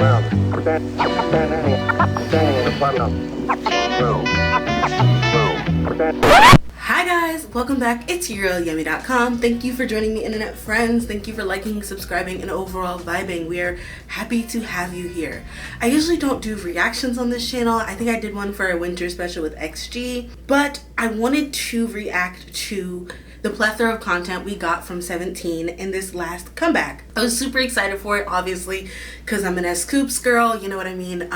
Hi guys, welcome back. It's your girl Yummy.com. Thank you for joining me, internet friends. Thank you for liking, subscribing, and overall vibing. We are happy to have you here. I usually don't do reactions on this channel. I think I did one for a winter special with XG, but I wanted to react to the plethora of content we got from 17 in this last comeback. I was super excited for it, obviously, because I'm an S-Coops girl, you know what I mean?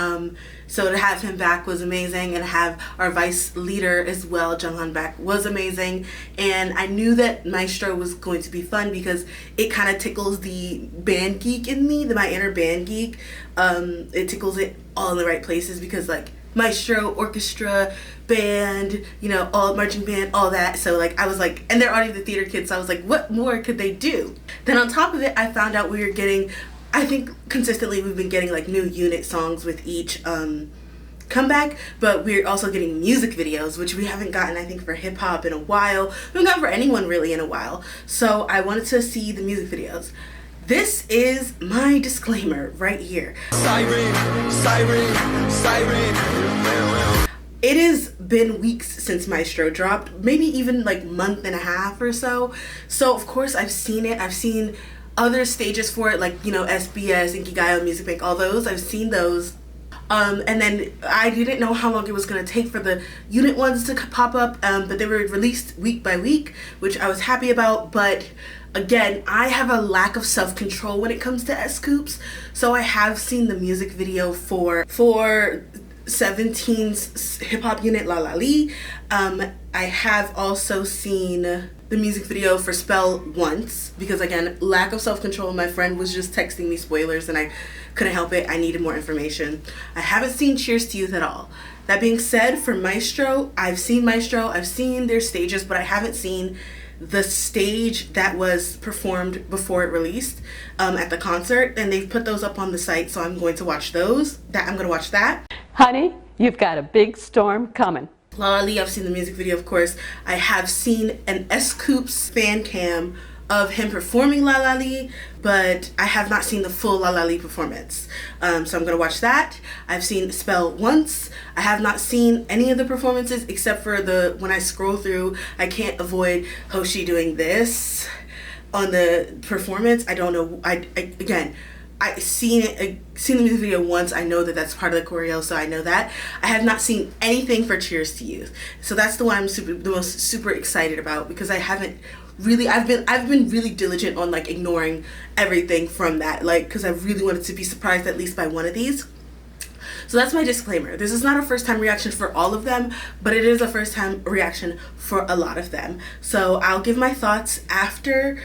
So to have him back was amazing, and have our vice leader as well, Junghan, back was amazing. And I knew that Maestro was going to be fun because it kind of tickles the band geek in me, my inner band geek. It tickles it all in the right places because, like, Maestro, orchestra, band, you know, all marching band, all that. So like I was like, and they're already the theater kids, so I was like, what more could they do? Then on top of it, I found out we were getting, I think consistently we've been getting like new unit songs with each comeback, but we're also getting music videos, which we haven't gotten, I think, for hip hop in a while. We haven't gotten for anyone really in a while. So I wanted to see the music videos. This is my disclaimer right here. Siren, siren, siren. It has been weeks since Maestro dropped, maybe even like month and a half or so. So of course I've seen it. I've seen other stages for it, like, you know, SBS, Inkigayo, Music Bank, all those. I've seen those. And then I didn't know how long it was going to take for the unit ones to pop up, but they were released week by week, which I was happy about. But again, I have a lack of self-control when it comes to S-Coops, so I have seen the music video for 17's hip-hop unit Lalali. I have also seen the music video for Spell once, because again, lack of self-control. My friend was just texting me spoilers and I couldn't help it. I needed more information. I haven't seen Cheers to Youth at all. That being said, for Maestro, I've seen their stages, but I haven't seen the stage that was performed before it released at the concert, and they've put those up on the site, so I'm going to watch those. I'm going to watch that. Honey, you've got a big storm coming. Lalali, I've seen the music video, of course. I have seen an S-Coops fan cam of him performing Lalali, but I have not seen the full Lalali performance. So I'm going to watch that. I've seen Spell once. I have not seen any of the performances except for when I scroll through, I can't avoid Hoshi doing this on the performance. I don't know. Again, I've seen the music video once. I know that that's part of the choreo, so I know that. I have not seen anything for Cheers to Youth. So that's the one I'm the most super excited about, because I haven't really, I've been really diligent on like ignoring everything from that, like, because I really wanted to be surprised at least by one of these. So that's my disclaimer. This is not a first time reaction for all of them, but it is a first time reaction for a lot of them. So I'll give my thoughts after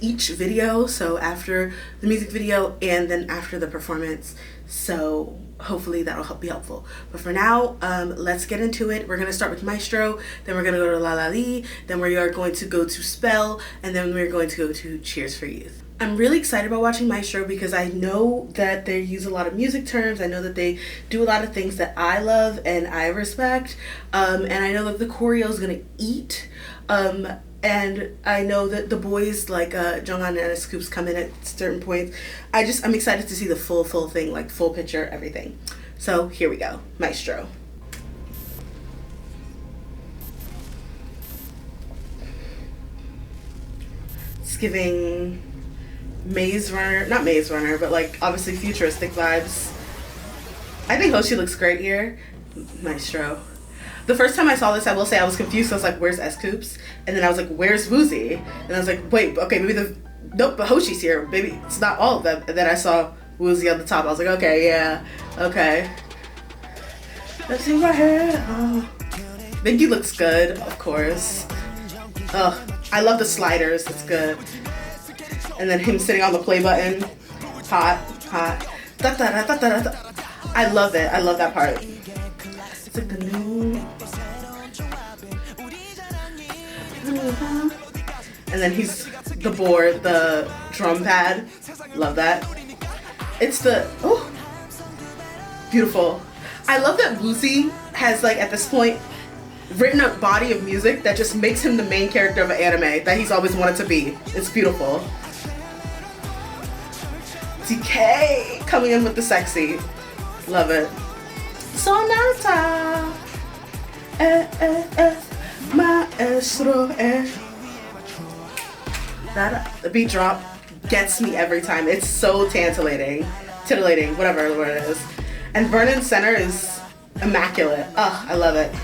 each video, so after the music video and then after the performance. So hopefully that'll be helpful. But for now, let's get into it. We're gonna start with Maestro, then we're gonna go to Lalali, then we are going to go to Spell, and then we're going to go to Cheers for Youth. I'm really excited about watching Maestro because I know that they use a lot of music terms. I know that they do a lot of things that I love and I respect, and I know that the choreo is gonna eat. And I know that the boys like Junghan and S-Coops come in at certain points. I'm excited to see the full thing, like full picture, everything. So here we go, Maestro. It's giving Maze Runner, not Maze Runner, but like obviously futuristic vibes. I think Hoshi looks great here. Maestro. The first time I saw this, I will say I was confused. I was like, where's S-Coops? And then I was like, where's Woozy? And I was like, wait, okay, maybe nope, but Hoshi's here. Maybe it's not all of them. And then I saw Woozy on the top. I was like, okay, yeah, okay. Let's see my hair. Oh. Binky looks good, of course. Oh, I love the sliders. It's good. And then him sitting on the play button. Hot, hot. Da, da, da, da, da, da. I love it. I love that part. It's like the new. And then he's the board, the drum pad. Love that. It's the, oh, beautiful. I love that Woozy has, like, at this point, written a body of music that just makes him the main character of an anime that he's always wanted to be. It's beautiful. DK, coming in with the sexy. Love it. Sonata. Maestro. The beat drop gets me every time. It's so titillating, whatever the word is. And Vernon's center is immaculate. Oh, I love it.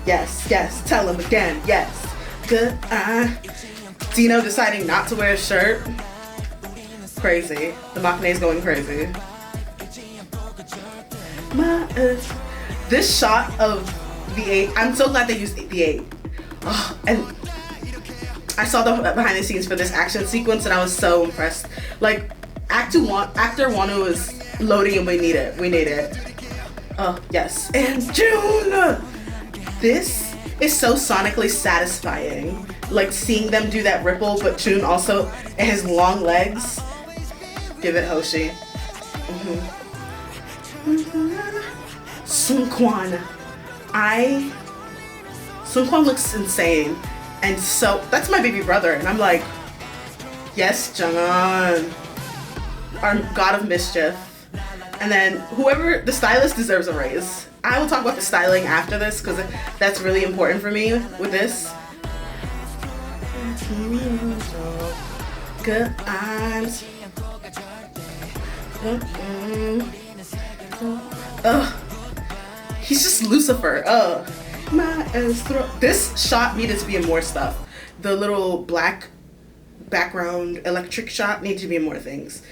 Yes, yes, tell him again, yes. Good. Dino deciding not to wear a shirt. Crazy. The Machine's going crazy. This shot of V8, I'm so glad they used V8. Oh, and I saw the behind the scenes for this action sequence and I was so impressed. Like, actor Wano is loading and we need it. We need it. Oh, yes. And June! This is so sonically satisfying. Like, seeing them do that ripple, but June also, and his long legs. Give it Hoshi. Seungkwan. Seungkwan looks insane. And so, that's my baby brother. And I'm like, yes, Jungwon. Our god of mischief. And then whoever, the stylist deserves a raise. I will talk about the styling after this because that's really important for me with this. Good eyes. He's just Lucifer. Maestro. This shot needed to be in more stuff. The little black background electric shot needs to be in more things.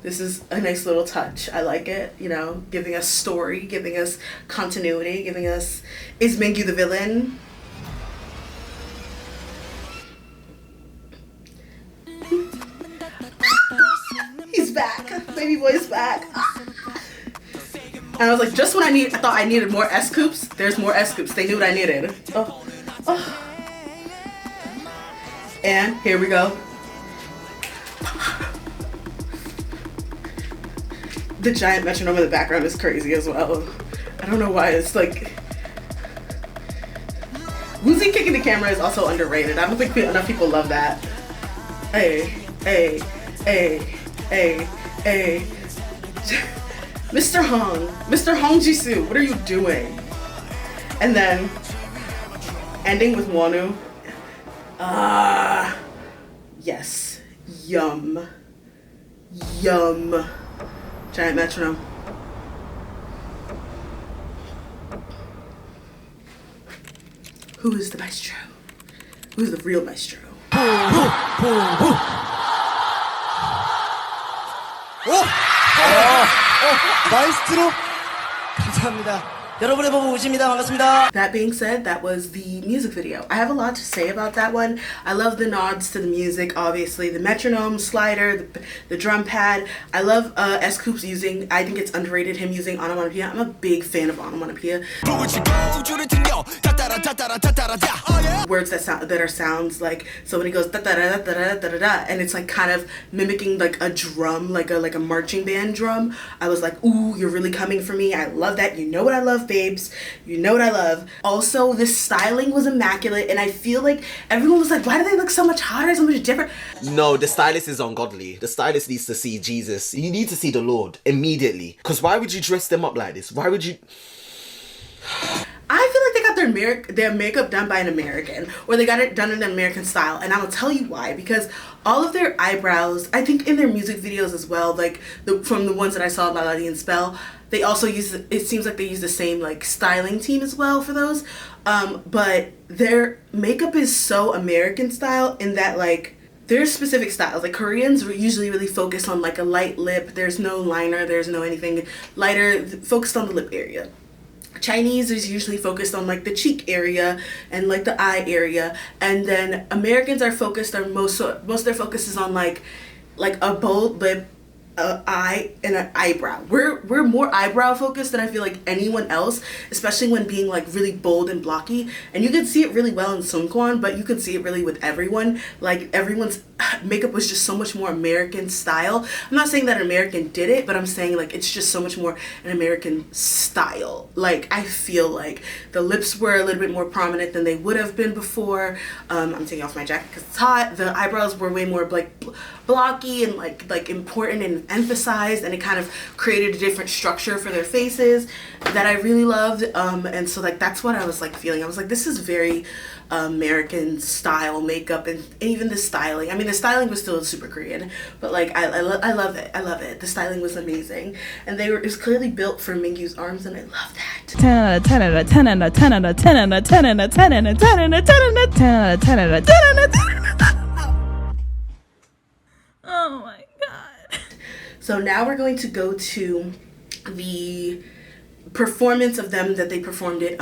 This is a nice little touch. I like it, you know, giving us story, giving us continuity, giving us, is Mingyu the villain? He's back. Baby boy's back. And I was like, just when I thought I needed more S-Coups, there's more S-Coups. They knew what I needed. Oh. And here we go. The giant metronome in the background is crazy as well. I don't know why it's like... Woozy kicking the camera is also underrated. I don't think enough people love that. Hey. Mr. Hong Jisoo, what are you doing? And then ending with Wonu. Yes. Yum. Giant metronome. Who is the maestro? Who is the real maestro? 마에스트로 감사합니다. 여러분의 보고 우십니다. 반갑습니다. That being said, that was the music video. I have a lot to say about that one. I love the nods to the music, obviously. The metronome, slider, the drum pad. I love S-Coups using, I think it's underrated, him using onomatopoeia. I'm a big fan of onomatopoeia. Words that are sounds like, so when he goes da da da da da da da da, and it's like kind of mimicking like a drum, like a marching band drum. I was like, ooh, you're really coming for me. I love that. You know what I love, babes. You know what I love. Also, the styling was immaculate, and I feel like everyone was like, why do they look so much hotter, so much different? No, the stylist is ungodly. The stylist needs to see Jesus. You need to see the Lord immediately. Because why would you dress them up like this? Why would you... I feel like they got their makeup done by an American, or they got it done in an American style, and I will tell you why. Because all of their eyebrows, I think in their music videos as well, like from the ones that I saw, Lalali and Spell, they also use, it seems like they use the same like styling team as well for those. But their makeup is so American style in that like there's specific styles. Like Koreans usually really focus on like a light lip. There's no liner. There's no anything lighter, focused on the lip area. Chinese is usually focused on like the cheek area and like the eye area, and then Americans are focused on most of their focus is on like a bold lip, eye, and an eyebrow. We're more eyebrow focused than I feel like anyone else, especially when being like really bold and blocky. And you can see it really well in Seungkwan, but you can see it really with everyone. Like everyone's makeup was just so much more American style. I'm not saying that an American did it, but I'm saying like it's just so much more an American style. Like I feel like the lips were a little bit more prominent than they would have been before. I'm taking off my jacket because it's hot. The eyebrows were way more like blocky and like important and emphasized, and it kind of created a different structure for their faces that I really loved. And so like that's what I was like feeling. I was like, this is very American style makeup, and even the styling. I mean, the styling was still super Korean, but like I love it. I love it. The styling was amazing, and it was clearly built for Mingyu's arms, and I love that. 10 out of 10 out of 10 out of 10 out of 10 out of 10 out of 10 out of 10 out of 10 out of 10 out of 10 out of 10 out of 10. Oh my god. So now we're going to go to the performance of them that they performed it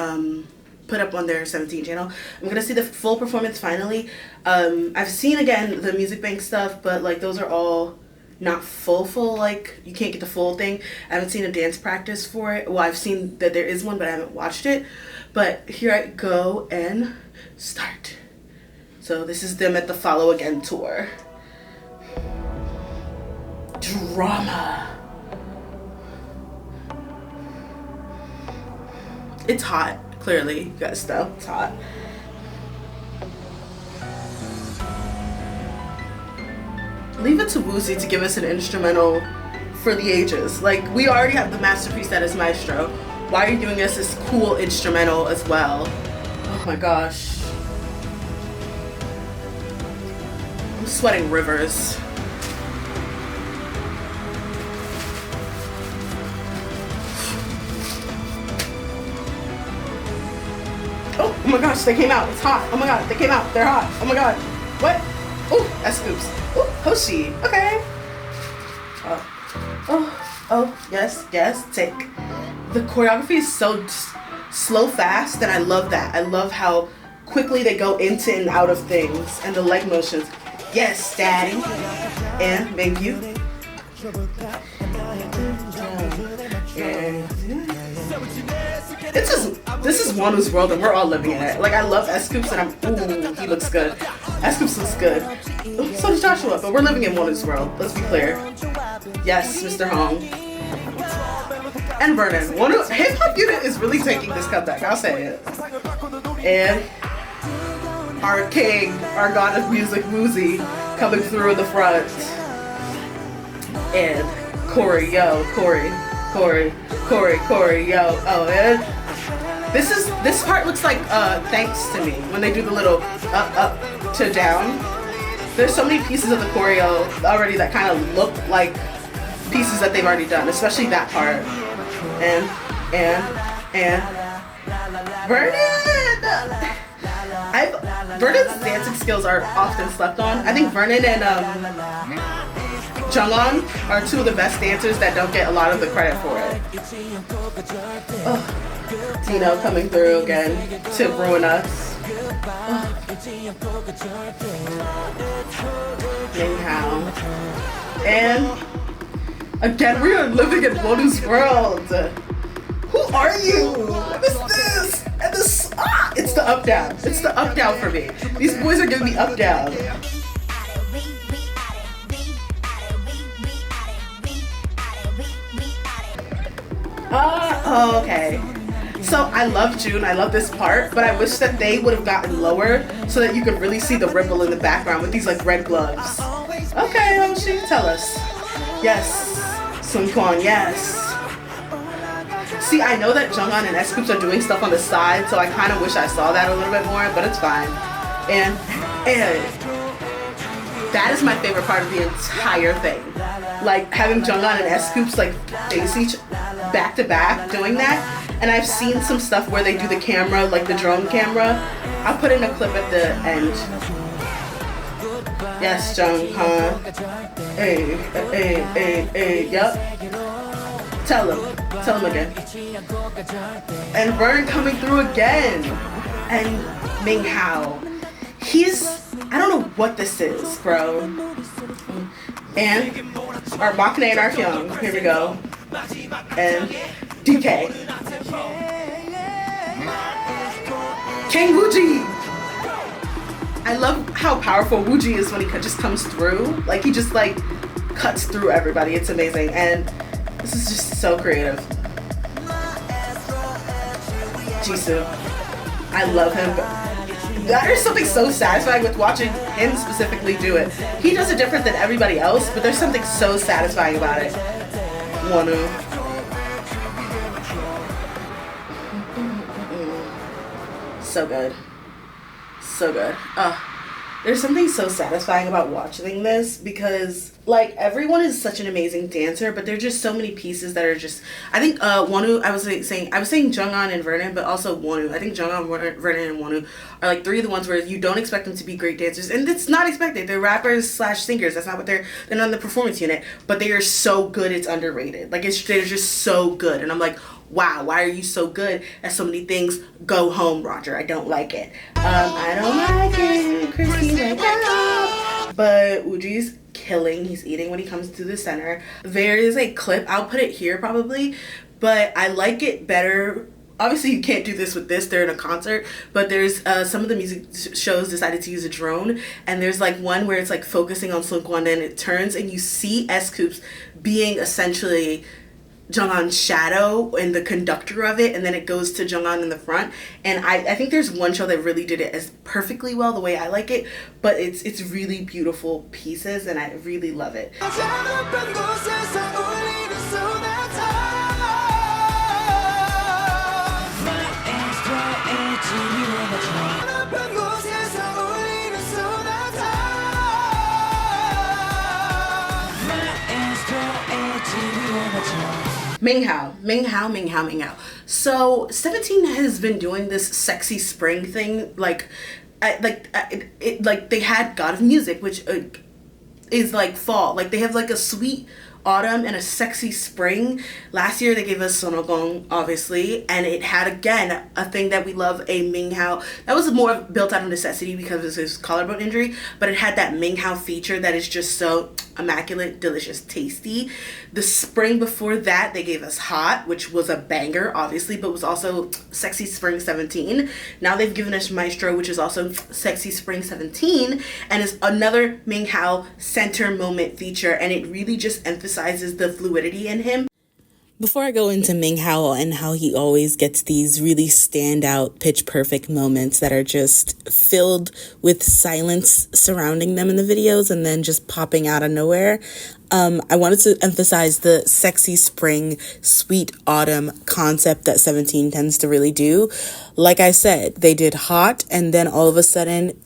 put up on their 17 channel. I'm gonna see the full performance finally. I've seen again the music bank stuff, but like those are all not full like you can't get the full thing. I haven't seen a dance practice for it. Well, I've seen that there is one, but I haven't watched it. But here I go and start. So this is them at the Follow Again tour. Drama. It's hot. Clearly, you guys know it's hot. Leave it to Woozy to give us an instrumental for the ages. Like, we already have the masterpiece that is Maestro. Why are you giving us this cool instrumental as well? Oh my gosh. I'm sweating rivers. Oh my gosh, they came out. It's hot. Oh my god, they came out. They're hot. Oh my god. What? Oh, that's scoops. Oh, Hoshi. Okay. Oh, yes, take. The choreography is so slow, fast, and I love that. I love how quickly they go into and out of things, and the leg motions. Yes, daddy. And Mingyu. This is Wanu's world, and we're all living in it. Like, I love S-Scoops, and ooh, he looks good. S-Scoops looks good. So does Joshua, but we're living in Wanu's world. Let's be clear. Yes, Mr. Hong. And Vernon. Hip Hop Unit is really taking this comeback, I'll say it. And our king, our god of music, Woozy, coming through in the front. And Corey, yo. Oh, and this part looks like Thanks to Me when they do the little up to down. There's so many pieces of the choreo already that kind of look like pieces that they've already done, especially that part. And Vernon. Vernon's dancing skills are often slept on. I think Vernon and Jungwon are two of the best dancers that don't get a lot of the credit for it. Oh, Dino coming through again to ruin us. Oh. Anyhow. And again, we are living in Wanu's world. Who are you? What is this? And this, it's the up down. It's the up down for me. These boys are giving me up down. Oh, okay. So I love June, I love this part, but I wish that they would have gotten lower so that you could really see the ripple in the background with these like red gloves. Okay, Hoshi, tell us. Yes, Sun Kwon, yes. See, I know that Jungwon and S-Scoops are doing stuff on the side, so I kind of wish I saw that a little bit more, but it's fine. And that is my favorite part of the entire thing. Like having Jungwon and S-Scoops like face each back to back doing that. And I've seen some stuff where they do the camera, like the drone camera. I'll put in a clip at the end. Yes, Jungwon. Hey, yup. Tell him again. And Vern coming through again. And Ming Hao. I don't know what this is, bro. And our Maknae and our Hyung. Here we go. And DK. King Wooji. I love how powerful Wooji is when he just comes through. Like, he just like cuts through everybody. It's amazing, and this is just so creative. Jisoo, I love him. There's something so satisfying with watching him specifically do it. He does it different than everybody else, but there's something so satisfying about it. Wonu. So good. So good. There's something so satisfying about watching this because, like, everyone is such an amazing dancer, but there are just so many pieces that are just, I think Wonu, I was saying Junghan and Vernon, but also Wonu. I think Junghan, Vernon, and Wonu are like three of the ones where you don't expect them to be great dancers, and it's not expected. They're rappers / singers. That's not what they're not in the performance unit, but they are so good it's underrated. Like, they're just so good, and I'm like, wow, why are you so good at so many things? Go home, Roger. I don't like it. I don't like it. Christy, wake up. But Wooji's killing. He's eating when he comes to the center. There is a clip. I'll put it here probably. But I like it better. Obviously, you can't do this with this. They're in a concert. But there's some of the music shows decided to use a drone. And there's like one where it's like focusing on Seungkwan. And it turns and you see S-Coups being essentially Junghan's shadow and the conductor of it, and then it goes to Junghan in the front. And I think there's one show that really did it as perfectly well the way I like it, but it's really beautiful pieces and I really love it. Minghao. So 17 has been doing this sexy spring thing, like they had God of Music, which is like fall. Like, they have like a sweet autumn and a sexy spring. Last year they gave us Sonogong, obviously, and it had again a thing that we love, a Minghao that was more built out of necessity because of his collarbone injury, but it had that Minghao feature that is just so immaculate, delicious, tasty. The spring before that they gave us Hot, which was a banger obviously, but was also Sexy Spring 17. Now they've given us Maestro, which is also Sexy Spring 17, and is another Minghao center moment feature, and it really just emphasizes the fluidity in him. Before I go into Minghao and how he always gets these really standout pitch perfect moments that are just filled with silence surrounding them in the videos and then just popping out of nowhere, I wanted to emphasize the sexy spring, sweet autumn concept that 17 tends to really do. Like I said, they did Hot, and then all of a sudden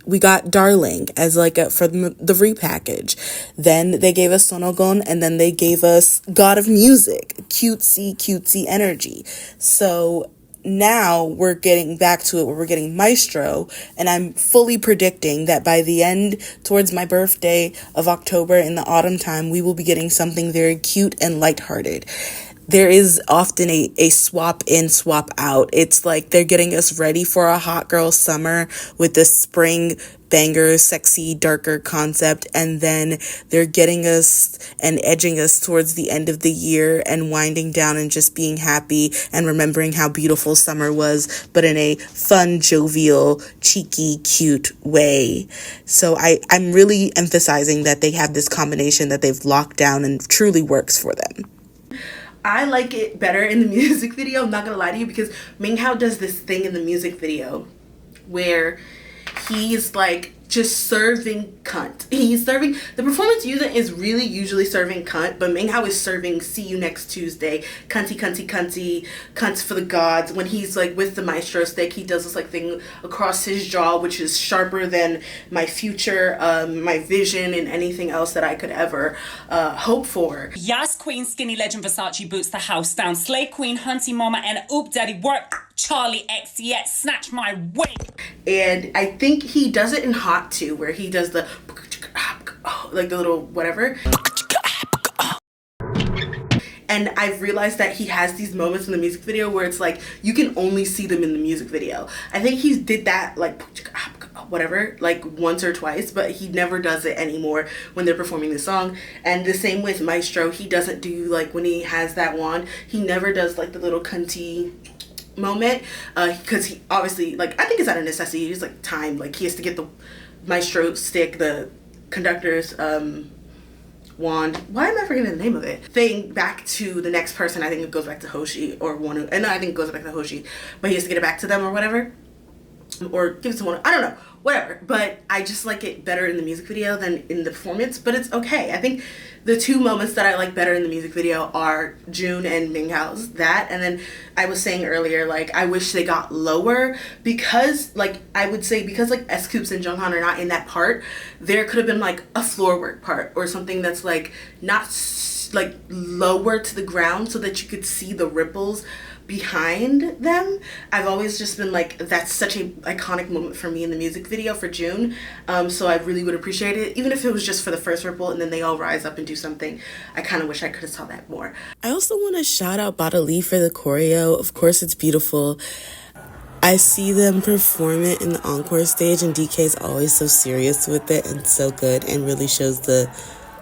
we got Darling as like for the repackage. Then they gave us Sonogon, and then they gave us God of Music, cutesy energy. So now we're getting back to it where we're getting Maestro, and I'm fully predicting that by the end, towards my birthday of October in the autumn time, we will be getting something very cute and lighthearted. There is often a swap in, swap out. It's like they're getting us ready for a hot girl summer with the spring banger, sexy, darker concept, and then they're getting us and edging us towards the end of the year and winding down and just being happy and remembering how beautiful summer was, but in a fun, jovial, cheeky, cute way. So I'm really emphasizing that they have this combination that they've locked down and truly works for them. I like it better in the music video, I'm not gonna lie to you, because Minghao does this thing in the music video where he's like just serving cunt. He's serving, the performance unit is really usually serving cunt, but Minghao is serving see you next Tuesday, cunty, cunts for the gods. When he's like with the Maestro stick, he does this like thing across his jaw, which is sharper than my future, my vision, and anything else that I could ever hope for. Yas Queen, Skinny Legend, Versace boots the house down. Slay Queen, Hunty Mama, and Oop Daddy work. Charlie XCX, snatch my wig. And I think he does it in Hot too, where he does the like the little whatever. And I've realized that he has these moments in the music video where it's like you can only see them in the music video. I think he did that like whatever, like once or twice, but he never does it anymore when they're performing the song. And the same with Maestro, he doesn't do like when he has that wand, he never does like the little cunty moment, because he obviously, like, I think it's out of necessity. He's like time, like he has to get the Maestro stick, the conductor's wand, why am I forgetting the name of it, thing back to the next person. I think it goes back to Hoshi or Wonu, and I think it goes back to Hoshi, but he has to get it back to them or whatever, or give it to Wonu, I don't know, whatever. But I just like it better in the music video than in the performance, but it's okay. I think the two moments that I like better in the music video are June and Minghao's, that, and then I was saying earlier, like, I wish they got lower, because, like, I would say, because, like, S-Coups and Junghan are not in that part, there could have been, like, a floor work part, or something that's, like, not, like, lower to the ground, so that you could see the ripples behind them. I've always just been like, that's such an iconic moment for me in the music video for June, so I really would appreciate it, even if it was just for the first ripple and then they all rise up and do something. I kind of wish I could have saw that more. I also want to shout out Lalali for the choreo. Of course, it's beautiful. I see them perform it in the encore stage, and DK is always so serious with it and so good, and really shows the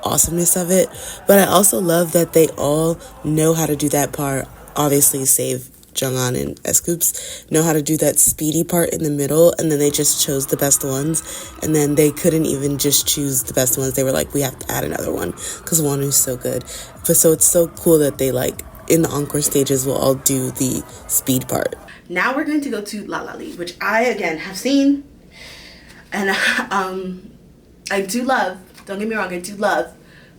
awesomeness of it. But I also love that they all know how to do that part. Obviously, save Junghan and S-Coups know how to do that speedy part in the middle, and then they just chose the best ones, and then they couldn't even just choose the best ones. They were like, we have to add another one because one is so good. But so it's so cool that they, like, in the encore stages will all do the speed part. Now we're going to go to Lalali, which I again have seen, and I do love, don't get me wrong, I do love,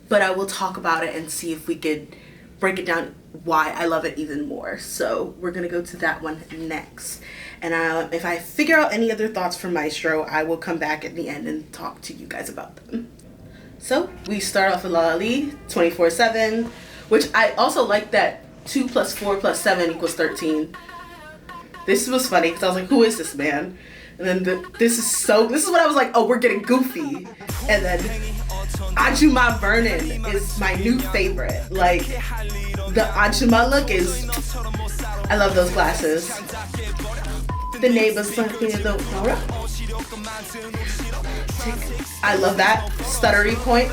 but I will talk about it and see if we could break it down why I love it even more. So we're gonna go to that one next, and if I figure out any other thoughts from Maestro, I will come back at the end and talk to you guys about them. So we start off with Lalali 24/7, which I also like that 2 + 4 + 7 = 13. This was funny because I was like, who is this man? And then this is what I was like, oh, we're getting goofy. And then Ajuma Vernon is my new favorite. Like, the Ajuma look is, I love those glasses. The neighbors looking at the Nora. I love that stuttery point.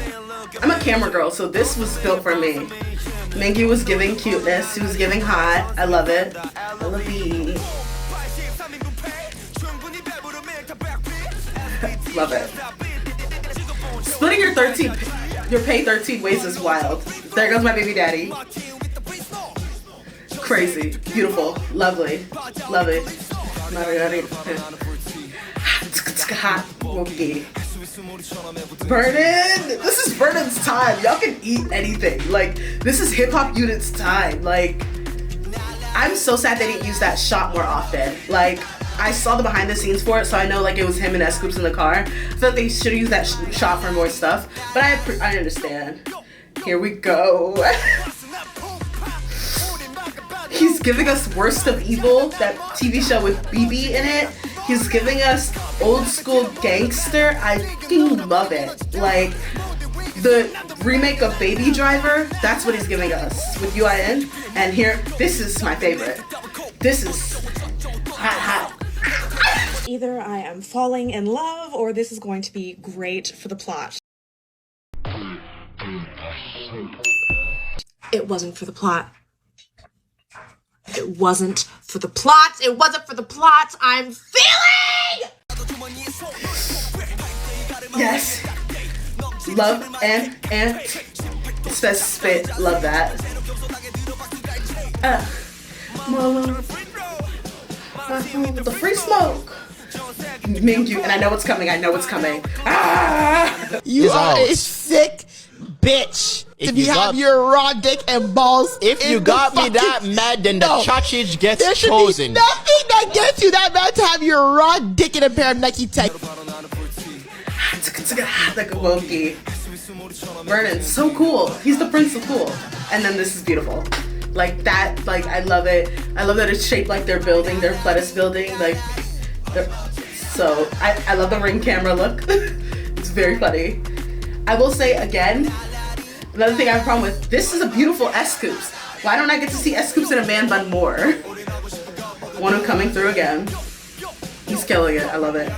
I'm a camera girl, so this was built for me. Mingyu was giving cuteness, he was giving hot. I love it. I love the love it. Splitting your pay 13 ways is wild. There goes my baby daddy. Crazy, beautiful, lovely, love it. Hot, wonky. Vernon, this is Vernon's time. Y'all can eat anything. Like, this is Hip Hop Unit's time. Like, I'm so sad they didn't use that shot more often. Like, I saw the behind the scenes for it, so I know, like, it was him and S-Coups in the car. I feel like they should have used that shot for more stuff, but I understand. Here we go. He's giving us Worst of Evil, that TV show with BB in it. He's giving us old school gangster. I fucking love it. Like, the remake of Baby Driver, that's what he's giving us with UIN. And here, this is my favorite. This is hot. Either I am falling in love or this is going to be great for the plot. It wasn't for the plot. It wasn't for the plot. It wasn't for the plot. I'm feeling! Yes. Love and it says spit. Love that. The free smoke. Mingyu, and I know it's coming. You are a sick bitch. If you have your raw dick and balls. If you got me that mad, then the chachich gets there should chosen. Be nothing that gets you that mad to have your raw dick in a pair of Nike tights. Like a wonky. Vernon's so cool. He's the prince of cool. And then this is beautiful. Like that, like I love it. I love that it's shaped like their building, their Pledis building. Like, so I love the ring camera look. It's very funny. I will say again, another thing I have a problem with, this is a beautiful S-Coups. Why don't I get to see S-Coups in a man bun more? Wonu coming through again. He's killing it. I love it.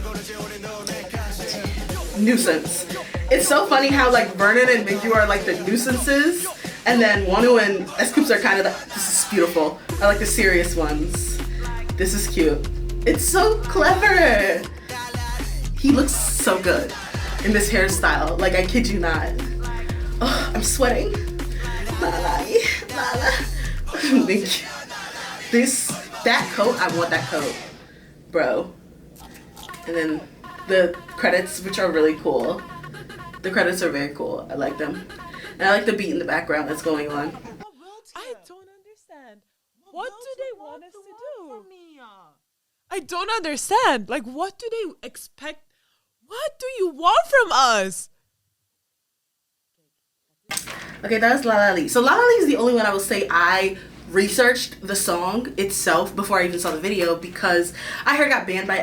Nuisance. It's so funny how like Vernon and Mingyu are like the nuisances, and then Wonu and S-Coups are kind of this is beautiful. I like the serious ones. This is cute. It's so clever. He looks so good in this hairstyle. Like, I kid you not. Oh, I'm sweating. Lalali, Lala. Thank you. That coat, I want that coat, bro. And then the credits, which are really cool. The credits are very cool. I like them. And I like the beat in the background that's going on. I don't understand. What do they want us to do? I don't understand. Like, what do they expect? What do you want from us? Okay, that was Lalali. So Lalali is the only one I will say I researched the song itself before I even saw the video, because I heard it got banned by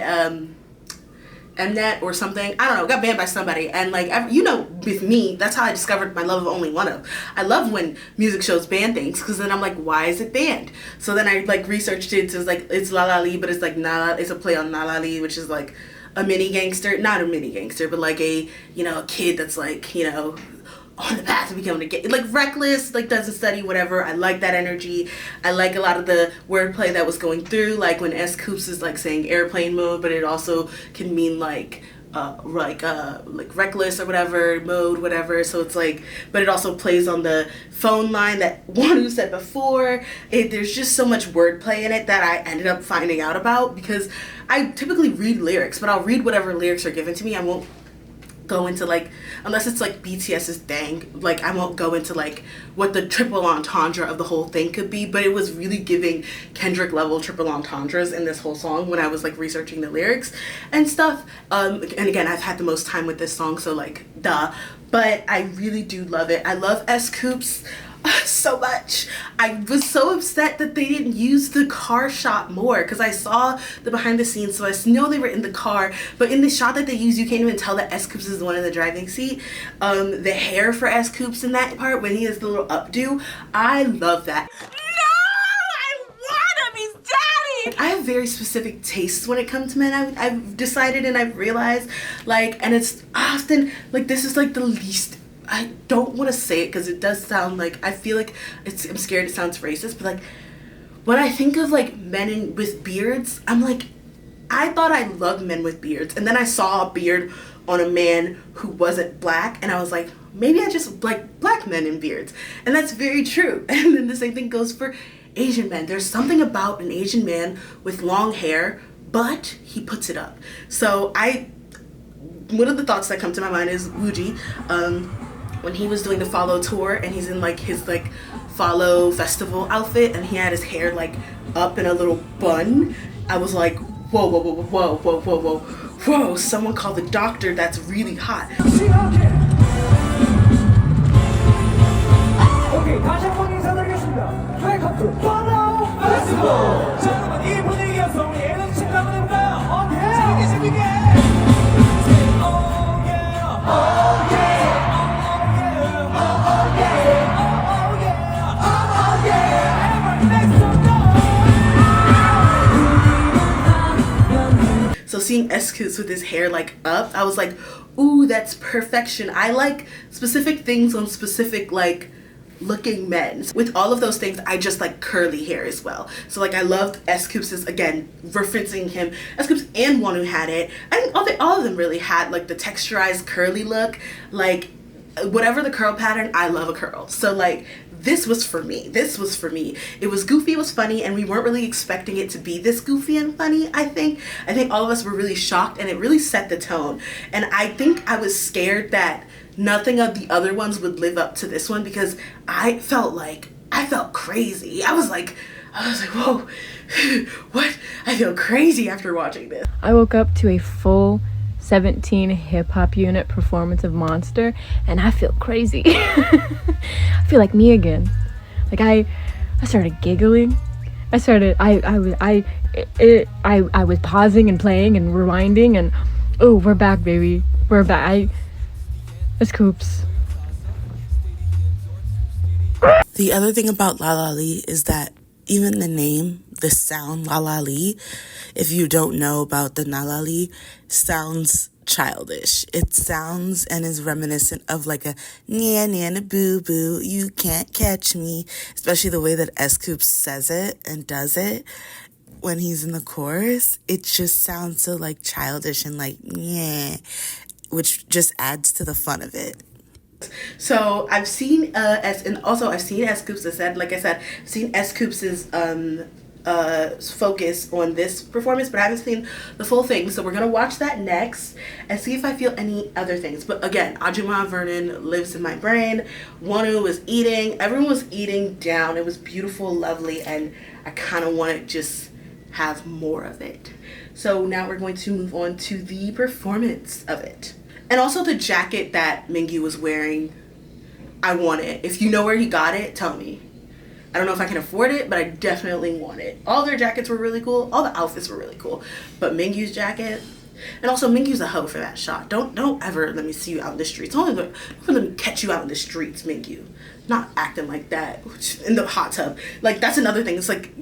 Mnet or something. I don't know, got banned by somebody. And like, you know, with me, that's how I discovered my love of Only One Of. I love when music shows ban things, because then I'm like, why is it banned? So then I like researched it. So it's like, it's Lalali, but it's like Nala, it's a play on Lalali, which is like a mini gangster, not a mini gangster, but like a, you know, a kid that's like, you know, on the path to becoming a gay, like reckless, like doesn't study, whatever. I like that energy. I like a lot of the wordplay that was going through, like when S. Coops is like saying airplane mode, but it also can mean like reckless or whatever, mode, whatever. So it's like, but it also plays on the phone line that one who said before. There's just so much wordplay in it that I ended up finding out about, because I typically read lyrics, but I'll read whatever lyrics are given to me. I won't go into like, unless it's like BTS's Dang, like I won't go into like what the triple entendre of the whole thing could be, but it was really giving Kendrick level triple entendres in this whole song when I was like researching the lyrics and stuff. And again, I've had the most time with this song, so like duh, but I really do love it. I love S. Coops so much. I was so upset that they didn't use the car shot more, because I saw the behind the scenes, so I know they were in the car, but in the shot that they use, you can't even tell that S. Coops is the one in the driving seat. The hair for S. Coops in that part when he has the little updo, I love that. I have very specific tastes when it comes to men. I've decided and I've realized, like, and it's often like, this is like the least, I don't want to say it because it does sound like, I feel like I'm scared it sounds racist, but like when I think of like men with beards, I'm like, I thought I loved men with beards, and then I saw a beard on a man who wasn't black, and I was like, maybe I just like black men in beards. And that's very true. And then the same thing goes for Asian men. There's something about an Asian man with long hair, but he puts it up. So one of the thoughts that come to my mind is Wooji, when he was doing the Follow tour, and he's in like his like Follow festival outfit, and he had his hair like up in a little bun. I was like, whoa, whoa, whoa, whoa, whoa, whoa, whoa, whoa, someone call the doctor, that's really hot. 오케이, 다시 한번 인사드리겠습니다. 저희 커플 Follow Festival. 자, 여러분 이 분위기에서 우리 에너지 체크 한번 해볼까요? 오케이. 재밌게. Oh yeah, oh yeah, oh yeah, oh yeah, oh yeah. Everybody make some noise. So seeing S. Coops with his hair like up, I was like, ooh, that's perfection. I like specific things on specific like looking men. With all of those things, I just like curly hair as well. So like I loved S. Coops's, again, referencing him, S. Coops and one who had it. I think all of them really had like the texturized curly look. Like whatever the curl pattern, I love a curl. So like this was for me. This was for me. It was goofy, it was funny, and we weren't really expecting it to be this goofy and funny, I think. I think all of us were really shocked, and it really set the tone. And I think I was scared that nothing of the other ones would live up to this one, because I felt crazy. I was like, whoa, what? I feel crazy after watching this. I woke up to a full 17 hip-hop unit performance of Monster, and I feel crazy. I feel like me again. Like I started giggling. I was pausing and playing and rewinding, and oh, we're back, baby. We're back. It's Coops. The other thing about Lalali is that even the name, the sound Lalali, if you don't know about the Lalali, sounds childish. It sounds and is reminiscent of like a nya nya boo boo, you can't catch me, especially the way that S. Coops says it and does it. when he's in the chorus, it just sounds so like childish and like, yeah, which just adds to the fun of it. So I've seen I've seen S Coops. Like I said, I've seen S Coops's focus on this performance, but I haven't seen the full thing. So we're gonna watch that next and see if I feel any other things. But again, Ajuma Vernon lives in my brain. Wonu was eating. Everyone was eating down. It was beautiful, lovely, and I kind of want to just have more of it. So now we're going to move on to the performance of it. And also the jacket that Mingyu was wearing, I want it. If you know where he got it, tell me. I don't know if I can afford it, but I definitely want it. All their jackets were really cool. All the outfits were really cool. But Mingyu's jacket, and also Mingyu's a hoe for that shot. Don't ever let me see you out in the streets. Don't let me catch you out in the streets, Mingyu. Not acting like that in the hot tub. Like, that's another thing. It's like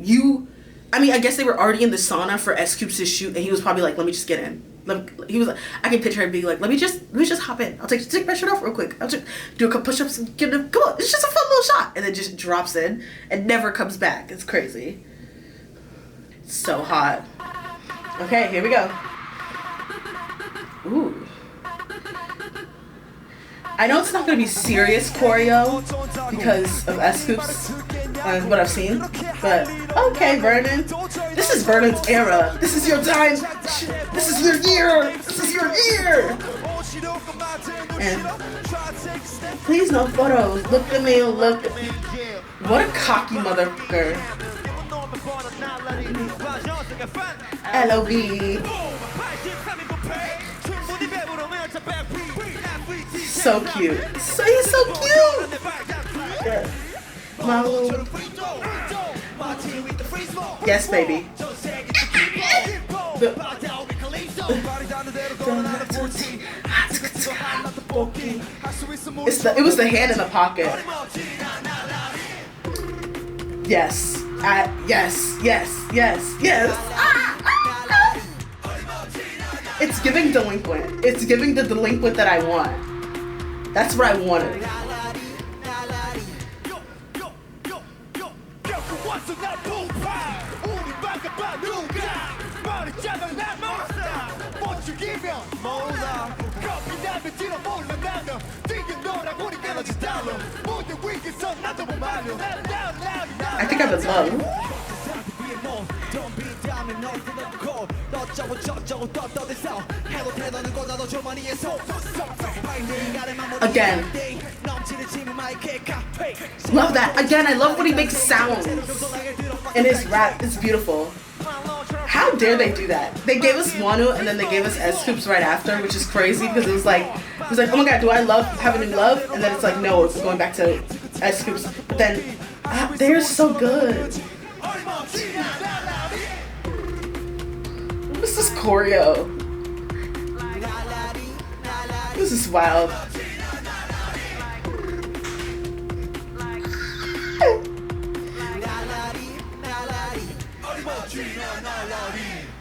I guess they were already in the sauna for S Coops' shoot, and he was probably like, let me just get in. He was like, I can picture him being like, let me just hop in. I'll take my shirt off real quick. I'll just do a couple push-ups and come on, it's just a fun little shot. And then just drops in and never comes back. It's crazy. It's so hot. Okay, here we go. Ooh. I know it's not gonna be serious choreo because of S Coops and what I've seen, but okay, Vernon. This is Vernon's era. This is your time. This is your year. This is your year. And please no photos. Look at me. Look at me. What a cocky motherfucker. LOV. So cute. He's so cute. Yeah. Yes, baby. It was the hand in the pocket. Yes. Yes. It's giving delinquent. It's giving the delinquent that I want. That's what I wanted. I think I'm in love. Again. Love that. Again, I love when he makes sounds in his rap. It's beautiful. How dare they do that? They gave us Wonu and then they gave us S Coops right after, which is crazy because it was like, oh my god, do I have a new love? And then it's like, no, it's going back to S Coops. But then, they're so good. What's this choreo? This is wild.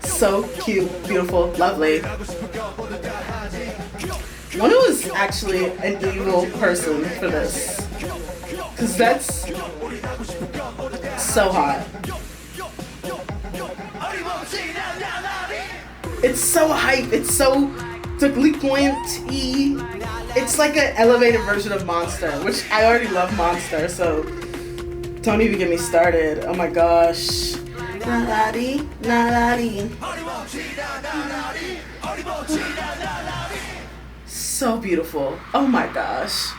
So cute, beautiful, lovely. Wonu is actually an evil person for this. Because that's so hot. It's so hype. It's so delinquent-y. It's like an elevated version of Monster, which I already love Monster, so don't even get me started. Oh my gosh. Lalali, lalali. So beautiful. Oh my gosh.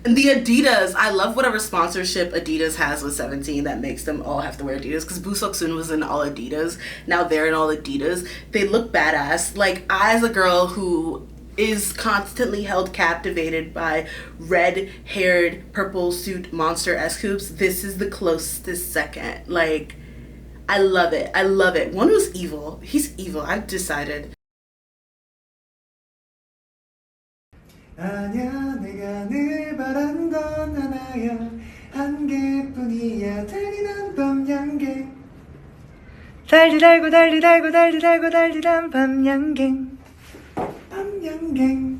And the Adidas, I love whatever sponsorship Adidas has with 17 that makes them all have to wear Adidas, because Busoksun was in all Adidas. Now they're in all Adidas. They look badass. Like, as a girl who is constantly held captivated by red-haired, purple suit monster S Coops, this is the closest second. Like, I love it. I love it. Wonu's evil. He's evil. I've decided. 아냐 내가 늘 바란 건 하나야 한 개뿐이야 달리던 밤 양갱 달리 달고 달리 달고 달리 달고 달리던 밤 양갱 밤 양갱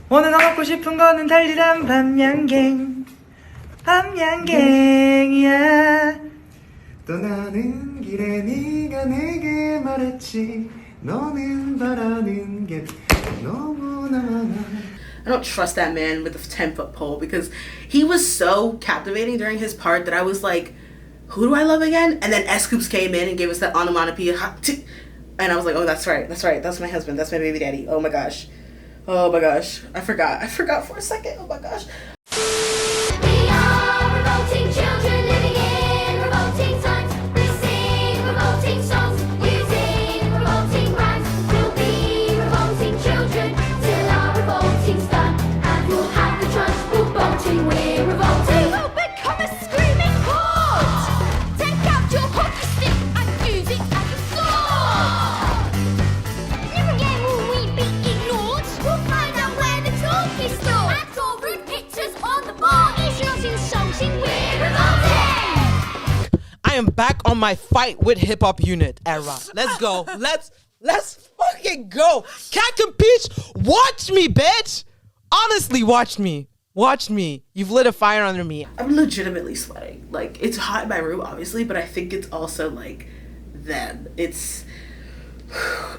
오늘 하고 싶은 거는 달리던 밤 양갱 밤 양갱이야 떠나는 길에 네가 내게 말했지 너는 바라는 게 너무나 많아. I don't trust that man with a 10-foot pole because he was so captivating during his part that I was like, who do I love again? And then S-Coops came in and gave us that onomatopoeia. And I was like, oh, that's right. That's my husband. That's my baby daddy. Oh my gosh. I forgot for a second. Oh my gosh. We are revolting children living in revolting times. We sing revolting songs using revolting rhymes. We'll be revolting children till our revolting's done. And we'll have the trust revolting. We're revolting. We'll become a screaming horde. Take out your hockey stick and use it as a sword. Never again will we be ignored. We'll find out where the talk is stored. And all rude pictures on the board. It's yours insulting. We're revolting. I am back on my fight with hip hop unit era. Let's go. Let's fucking go. Can't compete. Watch me, bitch. Honestly, watch me. Watch me. You've lit a fire under me. I'm legitimately sweating. Like, it's hot in my room, obviously, but I think it's also like them.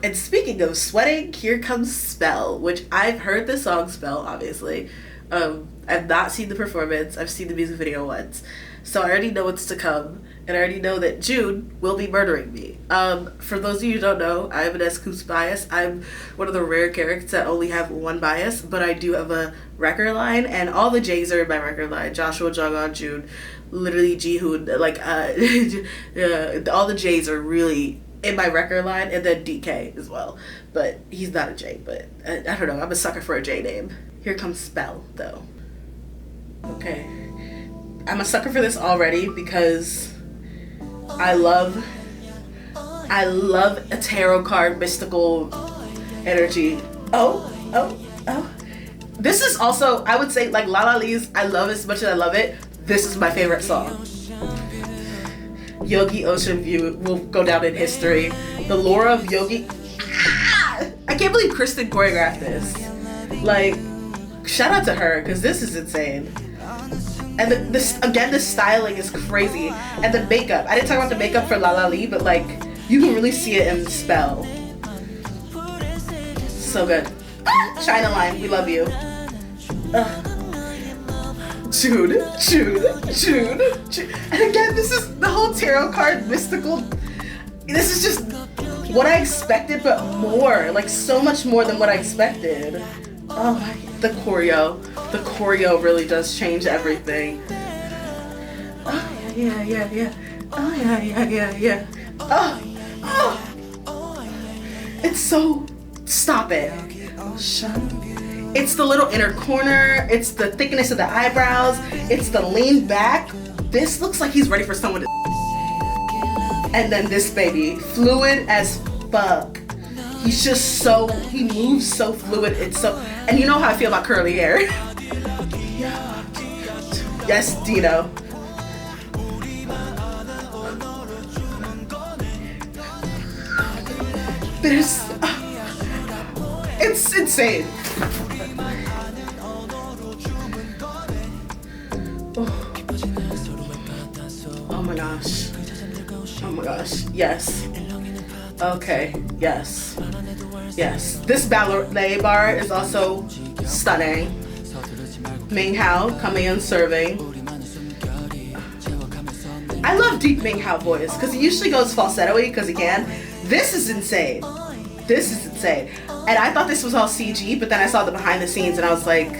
And speaking of sweating, here comes Spell, which I've heard the song Spell, obviously. I've not seen the performance. I've seen the music video once. So I already know what's to come. And I already know that June will be murdering me. For those of you who don't know, I have an S-Coops bias. I'm one of the rare characters that only have one bias, but I do have a record line, and all the J's are in my record line. Joshua, Jongwon, June, literally Jihoon, like, all the J's are really in my record line, and then DK as well. But he's not a J, but I don't know. I'm a sucker for a J name. Here comes Spell, though. Okay. I'm a sucker for this already because I love a tarot card mystical energy. Oh. This is also, I would say, like Lalali's I Love As Much As I Love It. This is my favorite song. Yogi Ocean View will go down in history. The lore of Yogi. I can't believe Kristen choreographed this. Like, shout out to her, because this is insane. And the styling is crazy. And the makeup. I didn't talk about the makeup for Lalali, but like, you can really see it in Spell. So good. China Line, we love you. Jude. And again, this is the whole tarot card mystical. This is just what I expected, but more. Like, so much more than what I expected. Oh my, the choreo really does change everything. Oh yeah. Oh yeah. Oh. It's so, stop it. It's the little inner corner, it's the thickness of the eyebrows, it's the lean back. This looks like he's ready for someone to. And then this baby, fluid as fuck. He's just so, he moves so fluid. It's so, and you know how I feel about curly hair. Yes, Dino. It's insane. Oh my gosh. Oh my gosh. Yes. Okay. Yes. This ballet bar is also stunning. Ming Hao coming and serving. I love deep Ming Hao voice because he usually goes falsetto-y because he can. This is insane. And I thought this was all CG, but then I saw the behind the scenes and I was like,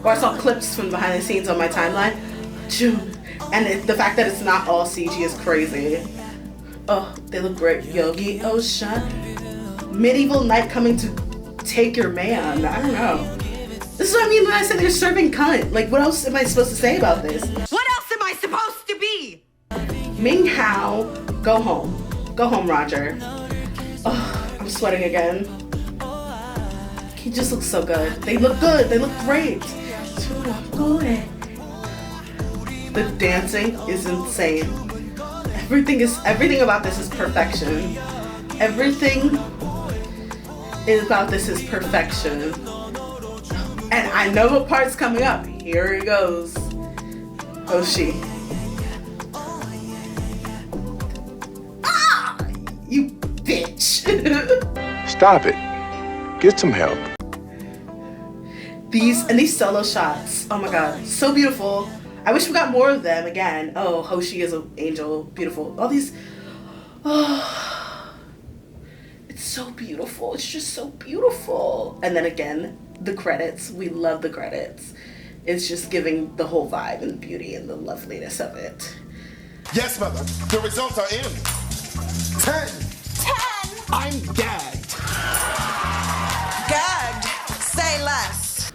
or I saw clips from behind the scenes on my timeline. And the fact that it's not all CG is crazy. Oh, they look great. Yogi Ocean. Medieval knight coming to take your man. I don't know. This is what I mean when I said they're serving cunt. Like, what else am I supposed to say about this? What else am I supposed to be? Ming Hao, go home. Go home, Roger. Oh, I'm sweating again. He just looks so good. They look good. They look great. The dancing is insane. Everything about this is perfection. Everything about this is perfection. And I know what part's coming up. Here it goes. Hoshi. Stop it. Get some help. These solo shots, oh my god, so beautiful. I wish we got more of them again. Oh, Hoshi is an angel, beautiful. All these, oh, it's so beautiful. It's just so beautiful. And then again, the credits. We love the credits. It's just giving the whole vibe and the beauty and the loveliness of it. Yes, mother. The results are in. 10. 10. I'm gagged. Gagged. Say less.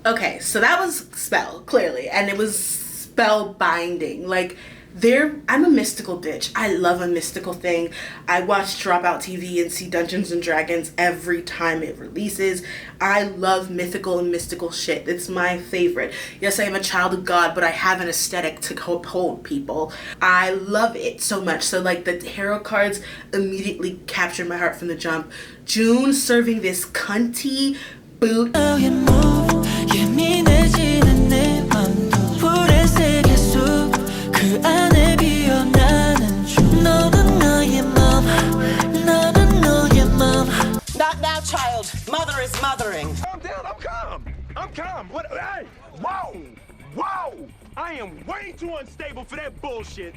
Okay, so that was spell, clearly, and it was spell binding. Like, I'm a mystical bitch. I love a mystical thing. I watch Dropout TV and see Dungeons and Dragons every time it releases. I love mythical and mystical shit. It's my favorite. Yes, I am a child of God, but I have an aesthetic to hold people. I love it so much. So like the tarot cards immediately captured my heart from the jump. June serving this cunty boot. 예민해지는 내 맘도 불의 세계 속 그 안에 비어나는 중 너는 너의 맘 나는 너의 맘. Not now, child. Mother is mothering. Calm down. I'm calm. I'm calm. What? Hey! Whoa! Whoa! I am way too unstable for that bullshit.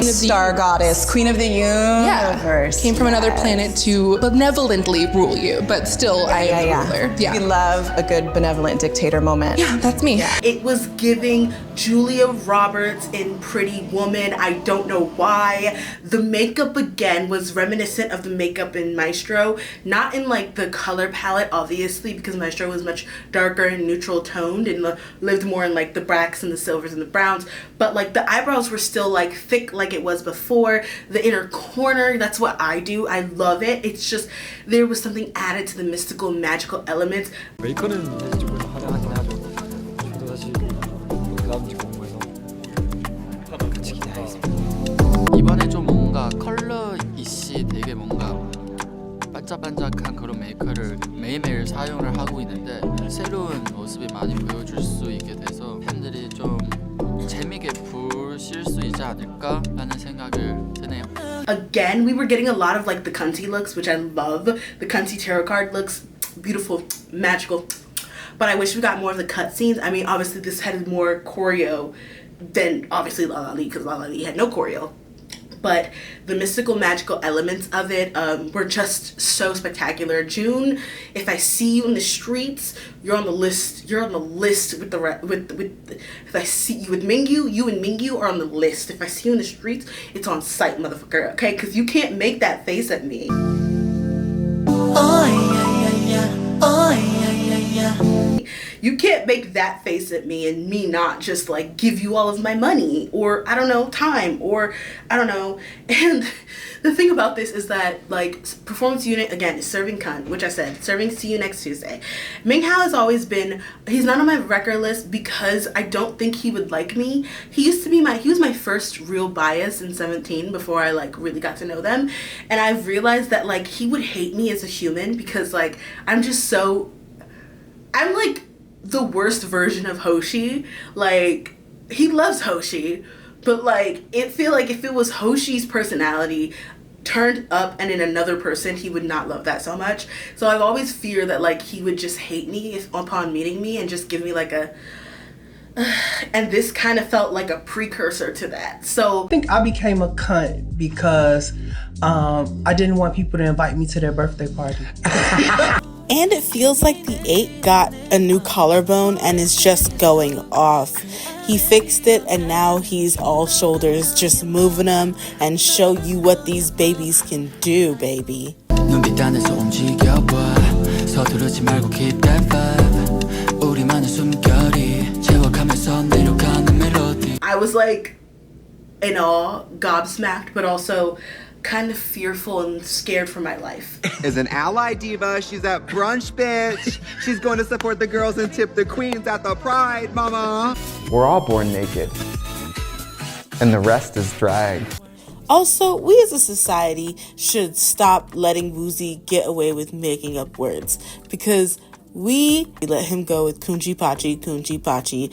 Star goddess, queen of the universe. Came from another planet to benevolently rule you, but still I am the ruler. Yeah. We love a good benevolent dictator moment. Yeah, that's me. Yeah. It was giving Julia Roberts in Pretty Woman. I don't know why. The makeup again was reminiscent of the makeup in Maestro. Not in like the color palette, obviously, because Maestro was much darker and neutral toned and lived more in like the blacks and the silvers and the browns. But like the eyebrows were still like thick like it was before. The inner corner, that's what I do. I love it. It's just there was something added to the mystical magical elements. 메이커는 좀 화려하긴 하죠. 저도 사실 그다음 공부해서 같이 기대하겠습니다. 이번에 좀 뭔가 컬러 이씨 되게 뭔가 반짝반짝한 그런 메이커를 매일매일 사용을 하고 있는데 새로운 모습이 많이 보여줄 수 있게 돼서 팬들이 좀 재미있게 보실 수 있지 않을까라는 생각을 드네요. Again, we were getting a lot of like the cunty looks, which I love. The cunty tarot card looks beautiful, magical. But I wish we got more of the cutscenes. I mean, obviously this had more choreo than obviously Lalali, because Lalali had no choreo. But the mystical magical elements of it were just so spectacular. June, if I see you in the streets, you're on the list. You're on the list with if I see you with Mingyu, you and Mingyu are on the list. If I see you in the streets, it's on sight, motherfucker. Okay, because you can't make that face at me. You can't make that face at me and me not just like give you all of my money or I don't know, time or I don't know. And the thing about this is that like performance unit again is serving cunt, which I said serving see you next Tuesday. Ming Hao has always been, he's not on my record list because I don't think he would like me. He was my first real bias in 17 before I like really got to know them, and I've realized that like he would hate me as a human because like I'm like the worst version of Hoshi. Like he loves Hoshi, but like it feel like if it was Hoshi's personality turned up and in another person, he would not love that so much. So I've always feared that like he would just hate me upon meeting me and just give me like a and this kind of felt like a precursor to that. So I think I became a cunt because I didn't want people to invite me to their birthday party. And it feels like the 8 got a new collarbone and is just going off. He fixed it and now he's all shoulders, just moving them and show you what these babies can do, baby. 눈빛 안에서 움직여봐 서두르지 말고 keep that vibe 우리만의 숨결이 재워가면서 내려가는 멜로디. I was like in awe, gobsmacked, but also kind of fearful and scared for my life. Is an ally diva. She's at brunch, bitch. She's going to support the girls and tip the queens at the pride, mama. We're all born naked, and the rest is drag. Also, we as a society should stop letting Woozy get away with making up words because we let him go with Kunji Pachi, Kunji Pachi.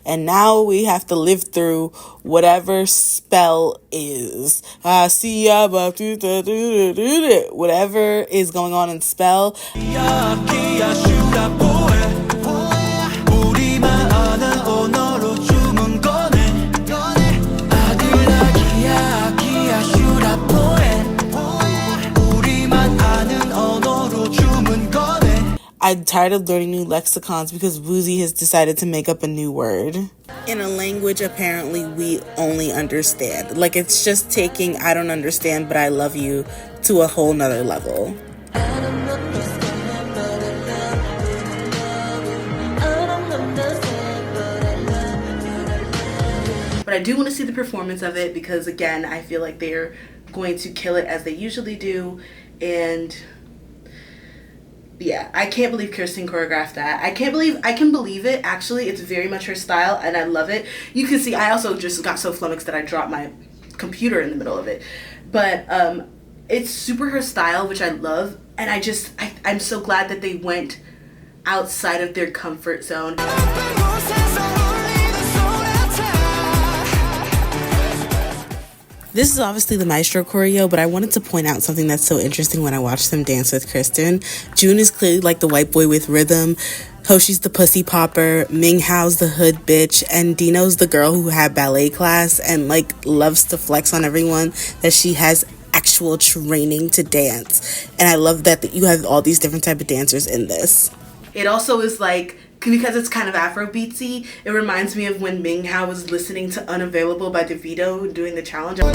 and now we have to live through whatever spell is. Whatever is going on in spell. I'm tired of learning new lexicons because Woozy has decided to make up a new word in a language apparently we only understand. Like, it's just taking I don't understand but I love you to a whole nother level. But I do want to see the performance of it because, again, I feel like they're going to kill it as they usually do. And yeah, I can't believe Kirsten choreographed that. I can believe it, actually. It's very much her style, and I love it. You can see, I also just got so flummoxed that I dropped my computer in the middle of it. But it's super her style, which I love. And I'm so glad that they went outside of their comfort zone. This is obviously the Maestro choreo, but I wanted to point out something that's so interesting when I watched them dance with Kristen. June is clearly like the white boy with rhythm. Hoshi's the pussy popper. Ming Hao's the hood bitch. And Dino's the girl who had ballet class and like loves to flex on everyone that she has actual training to dance. And I love that you have all these different type of dancers in this. It also is like, because it's kind of Afrobeatsy, it reminds me of when Ming Hao was listening to Unavailable by Davido doing the challenge. I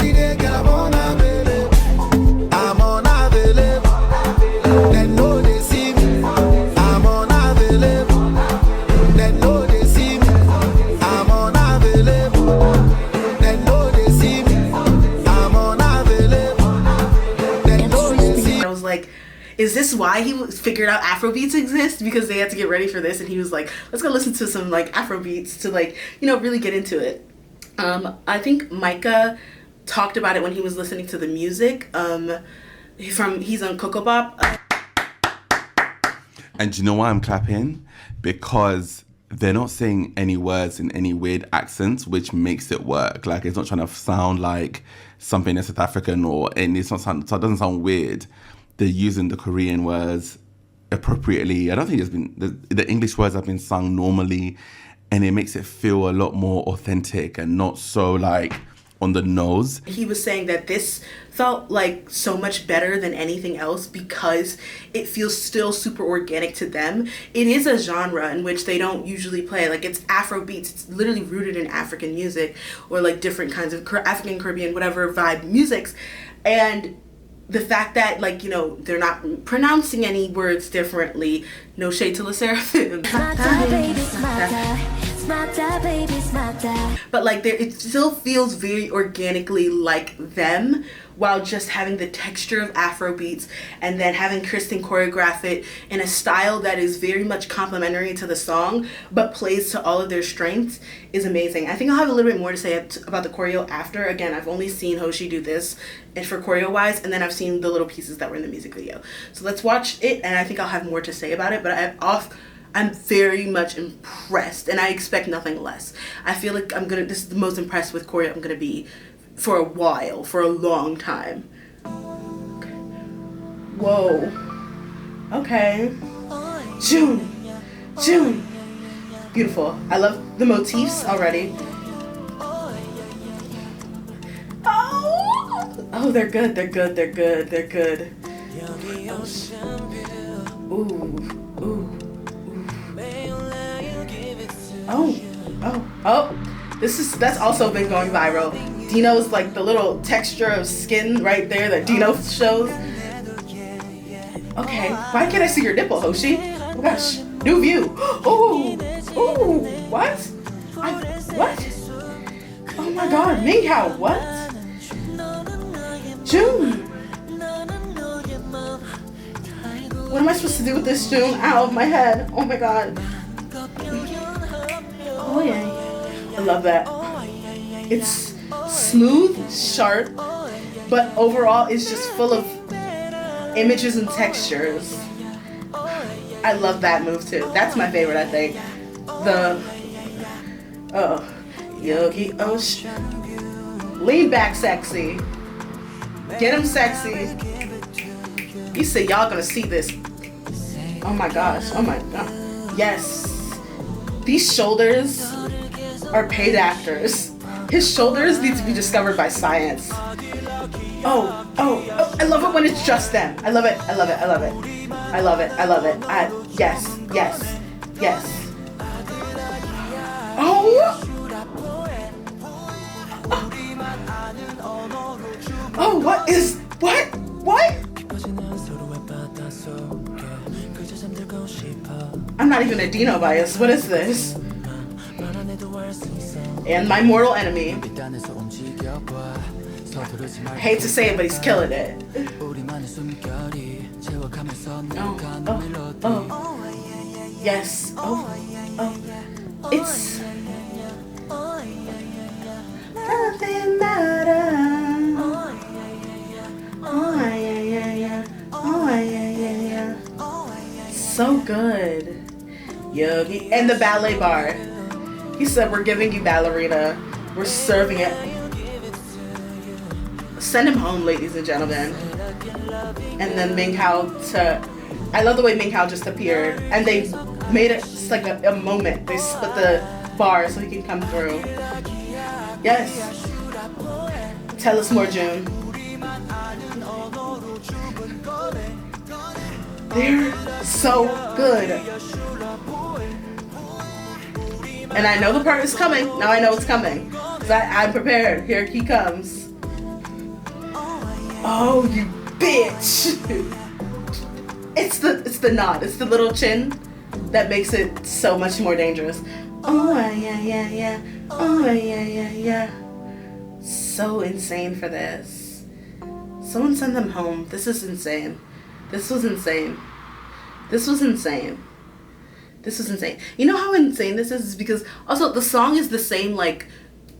was like, is this why he figured out Afrobeats exist? Because they had to get ready for this, and he was like, let's go listen to some like Afrobeats to like, you know, really get into it. I think Micah talked about it when he was listening to the music. He's on Coco Bop. And do you know why I'm clapping? Because they're not saying any words in any weird accents, which makes it work. Like, it's not trying to sound like something that's South African, and it's not sound, so it doesn't sound weird. They're using the Korean words appropriately. I don't think the English words have been sung normally, and it makes it feel a lot more authentic and not so like on the nose. He was saying that this felt like so much better than anything else because it feels still super organic to them. It is a genre in which they don't usually play. Like, it's Afrobeats. It's literally rooted in African music or like different kinds of African, Caribbean, whatever vibe musics. And the fact that, like, you know, they're not pronouncing any words differently. No shade to La Seraphim. But like, it still feels very organically like them, while just having the texture of Afrobeats, and then having Kristen choreograph it in a style that is very much complementary to the song but plays to all of their strengths is amazing. I think I'll have a little bit more to say about the choreo after. Again, I've only seen Hoshi do this and for choreo wise, and then I've seen the little pieces that were in the music video. So let's watch it, and I think I'll have more to say about it. But I'm very much impressed, and I expect nothing less. I feel like this is the most impressed with choreo I'm gonna be for a while, for a long time. Okay. Whoa. Okay. June. Beautiful. I love the motifs already. Oh, they're good. Ooh. Oh. That's also been going viral. Dino's like the little texture of skin right there that Dino shows. Okay, why can't I see your nipple, Hoshi? Oh gosh, new view. Ooh, what? What? Oh my god, Ming Hao, what? June. What am I supposed to do with this, June? Out of my head. Oh my god. Oh yeah. I love that. It's smooth, sharp, but overall it's just full of images and textures. I love that move too. That's my favorite, I think. Oh, Yogi Ocean. Lean back, sexy. Get him, sexy. You say y'all gonna see this. Oh my gosh. Oh my god. Yes. These shoulders are paid actors. His shoulders need to be discovered by science. Oh, I love it when it's just them. I love it. I love it. I love it. I love it. I love it. Yes. Oh. Oh, what? I'm not even a Dino bias. What is this? And my mortal enemy. I hate to say it, but he's killing it. Oh. Yes. Oh. It's nothing matters. Oh yeah. So good. Yogi. And the ballet bar. He said, we're giving you ballerina. We're serving it. Send him home, ladies and gentlemen. And then Ming Hao I love the way Ming Hao just appeared. And they made it just like a moment. They split the bar so he can come through. Yes. Tell us more, June. They're so good. And I know the part is coming. Now I know it's coming. I'm prepared. Here he comes. Oh, you bitch. It's the nod. It's the little chin that makes it so much more dangerous. Oh, yeah. Oh, yeah. So insane for this. Someone send them home. This is insane. This was insane. You know how insane this is? Because also the song is the same like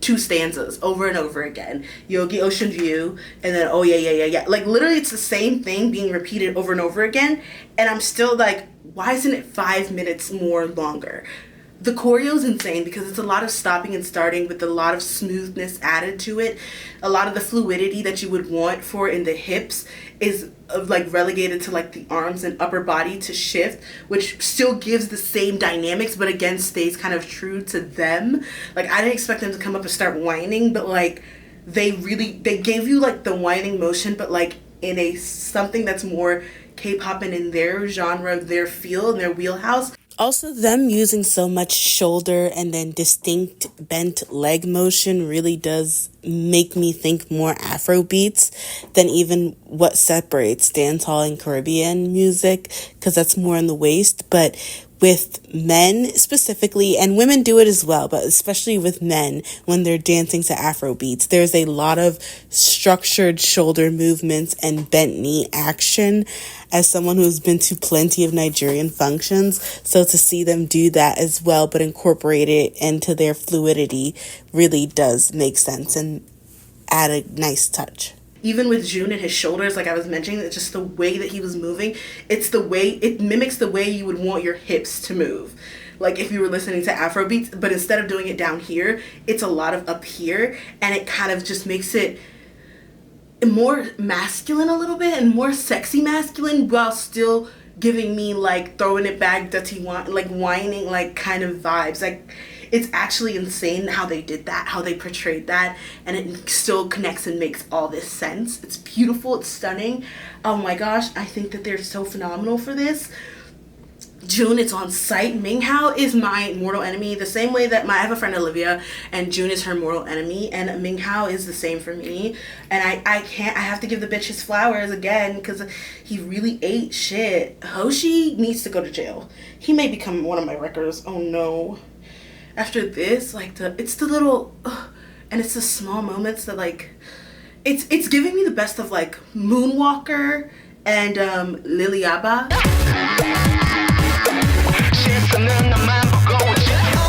2 stanzas over and over again. Yogi Ocean View and then oh yeah. Like literally it's the same thing being repeated over and over again. And I'm still like, why isn't it 5 minutes more longer? The choreo is insane because it's a lot of stopping and starting with a lot of smoothness added to it. A lot of the fluidity that you would want for in the hips is like relegated to like the arms and upper body to shift, which still gives the same dynamics, but again stays kind of true to them. Like I didn't expect them to come up and start whining, but like they gave you like the whining motion, but like in a something that's more K-pop and in their genre, their feel, and their wheelhouse. Also, them using so much shoulder and then distinct bent leg motion really does make me think more Afro beats than even what separates dancehall and Caribbean music, because that's more in the waist. But with men specifically, and women do it as well, but especially with men, when they're dancing to Afro beats, there's a lot of structured shoulder movements and bent knee action. As someone who's been to plenty of Nigerian functions, so to see them do that as well, but incorporate it into their fluidity really does make sense and add a nice touch. Even with June and his shoulders, like I was mentioning, it's just the way that he was moving. It mimics the way you would want your hips to move. Like if you were listening to Afro beats, but instead of doing it down here, it's a lot of up here, and it kind of just makes it more masculine a little bit and more sexy masculine while still giving me like throwing it back, dirty like whining like kind of vibes. Like it's actually insane how they did that, how they portrayed that, and it still connects and makes all this sense. It's beautiful, it's stunning. Oh my gosh, I think that they're so phenomenal for this. June, it's on site. Ming Hao is my mortal enemy, the same way that I have a friend Olivia and June is her mortal enemy, and Ming Hao is the same for me. And I have to give the bitch his flowers again because he really ate shit. Hoshi needs to go to jail. He may become one of my wreckers. Oh no. After this, like it's the little and it's the small moments that like it's giving me the best of like Moonwalker and Liliaba.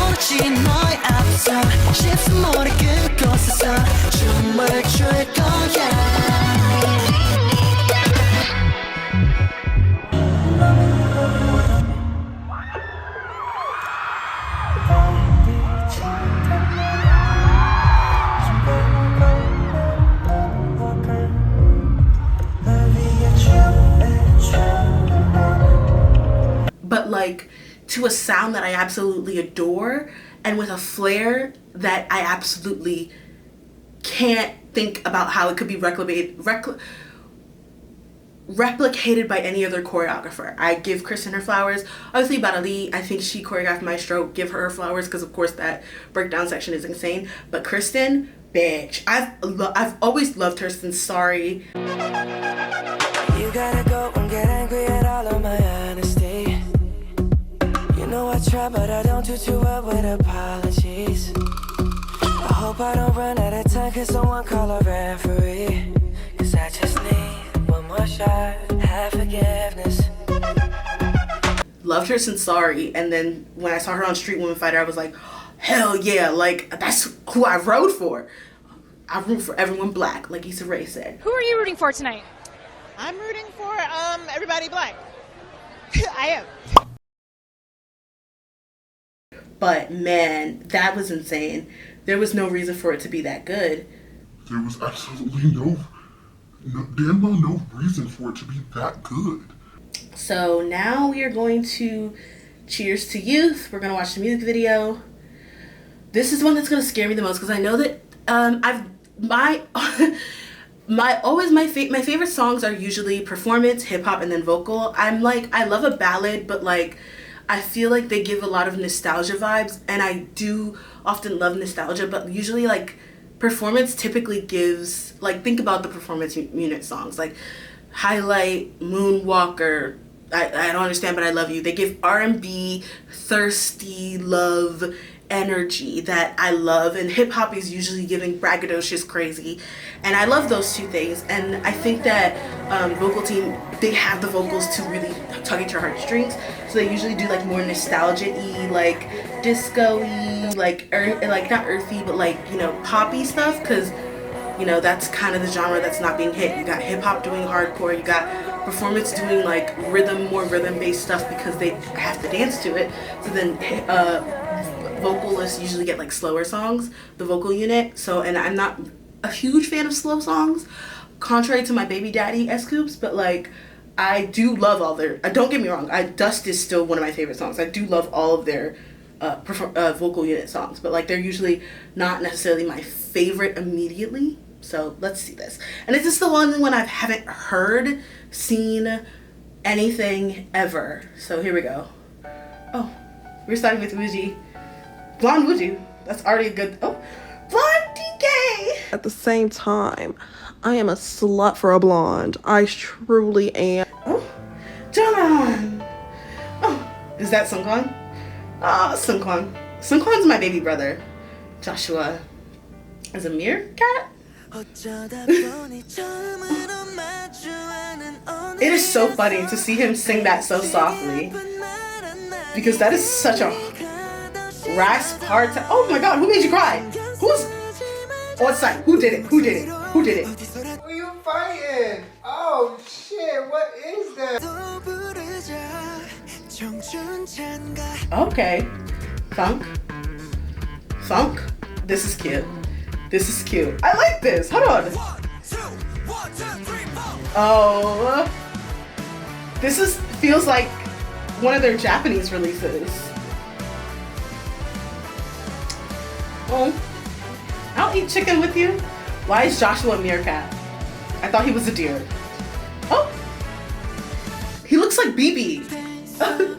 오로지 너의 앞서 쉽지 모르게 곳에서 춤을 출 거야. like to a sound that I absolutely adore, and with a flair that I absolutely can't think about how it could be replicated by any other choreographer. I give Kristen her flowers. Obviously Lalali, I think she choreographed Maestro, give her flowers, because of course that breakdown section is insane. But Kristen, bitch, I've always loved her since Sorry. You gotta go and get angry at all of my honesty. You know I try, but I don't do too well with apologies. I hope I don't run out of time, cause someone call a referee. Cause I just need one more shot, have forgiveness. Loved her since Sorry, and then when I saw her on Street Woman Fighter, I was like, hell yeah, like that's who I rode for. I root for everyone black, like Issa Rae said. Who are you rooting for tonight? I'm rooting for everybody black. I am. But man, that was insane. There was no reason for it to be that good. There was absolutely no reason for it to be that good. So now we are going to Cheers to Youth. We're gonna watch the music video. This is one that's gonna scare me the most, because I know that my favorite songs are usually performance, hip hop, and then vocal. I love a ballad, but like I feel like they give a lot of nostalgia vibes, and I do often love nostalgia, but usually like performance typically gives, like, think about the performance unit songs like Highlight, Moonwalker, I Don't Understand But I Love You. They give R&B, thirsty love energy that I love, and hip hop is usually giving braggadocious crazy, and I love those two things. And I think that vocal team, they have the vocals to really tug at your heartstrings, so they usually do like more nostalgia-y, like disco-y, like not earthy, but like, you know, poppy stuff, because you know that's kind of the genre that's not being hit. You got hip hop doing hardcore, you got performance doing like more rhythm-based stuff because they have to dance to it. So then vocalists usually get like slower songs, the vocal unit. So, and I'm not a huge fan of slow songs, contrary to my baby daddy S-Coops, but like I do love all their, don't get me wrong, Dust is still one of my favorite songs. I do love all of their vocal unit songs, but like they're usually not necessarily my favorite immediately. So let's see this. And it's just the one when I haven't heard, seen anything ever. So here we go. Oh, we're starting with Wuji. Blonde Wuju. That's already a good. Oh, Blonde DK. At the same time, I am a slut for a blonde. I truly am. Oh, John. Oh, is that Sungkwan? Ah, Sungkwan. Sungkwan's my baby brother. Joshua is a meerkat. It is so funny to see him sing that so softly, because that is such a rasp hard time. Oh my god, who made you cry? Who's on site? Who did it? Who did it? Who did it? Who you fighting? Oh shit, what is that? Okay. Funk. This is cute. This is cute. I like this. Hold on. Oh. This feels like one of their Japanese releases. Oh. I'll eat chicken with you. Why is Joshua a meerkat? I thought he was a deer. Oh. He looks like BB.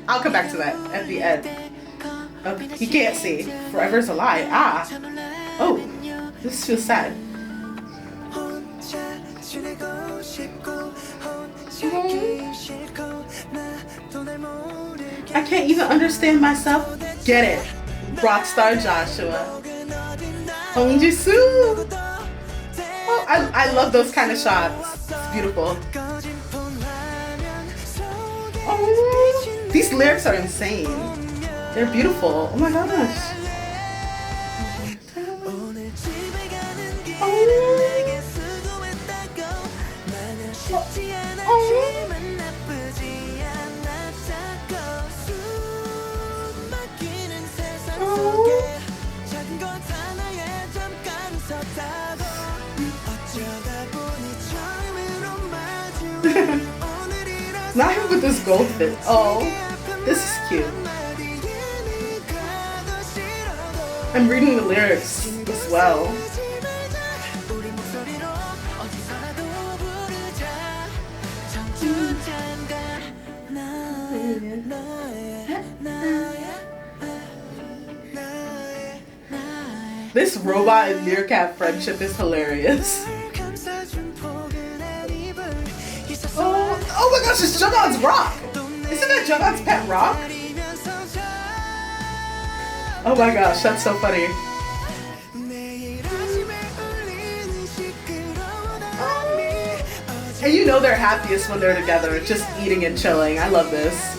I'll come back to that at the end. Okay. He can't see. Forever's a lie. Ah. Oh. This feels sad. I can't even understand myself. Get it. Rockstar Joshua. Hongjisu. Oh, I love those kind of shots. It's beautiful. Oh, these lyrics are insane. They're beautiful. Oh my gosh. Not him with this goldfish. Oh. This is cute. I'm reading the lyrics as well. This robot and meerkat friendship is hilarious. Oh my gosh, it's Jungkook's rock! Isn't that Jungkook's pet rock? Oh my gosh, that's so funny. And you know they're happiest when they're together, just eating and chilling. I love this.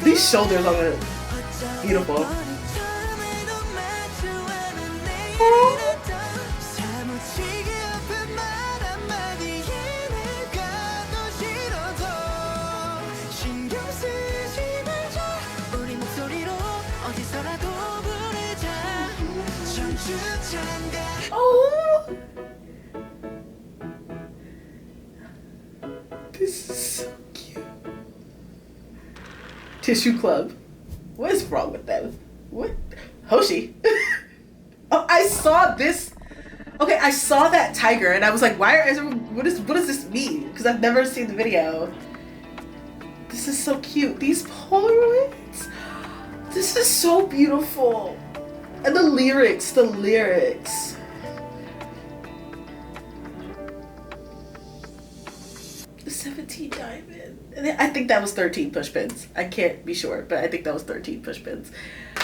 These shoulders on it, beautiful. Oh, this is so cute. Tissue Club. What is wrong with them? What? Hoshi. Oh, I saw this. Okay, I saw that tiger and I was like, why are everyone, what does this mean? Because I've never seen the video. This is so cute. These Polaroids. This is so beautiful. And the lyrics. The 17 diamond. I think that was 13 push pins. I can't be sure, but I think that was 13 push pins.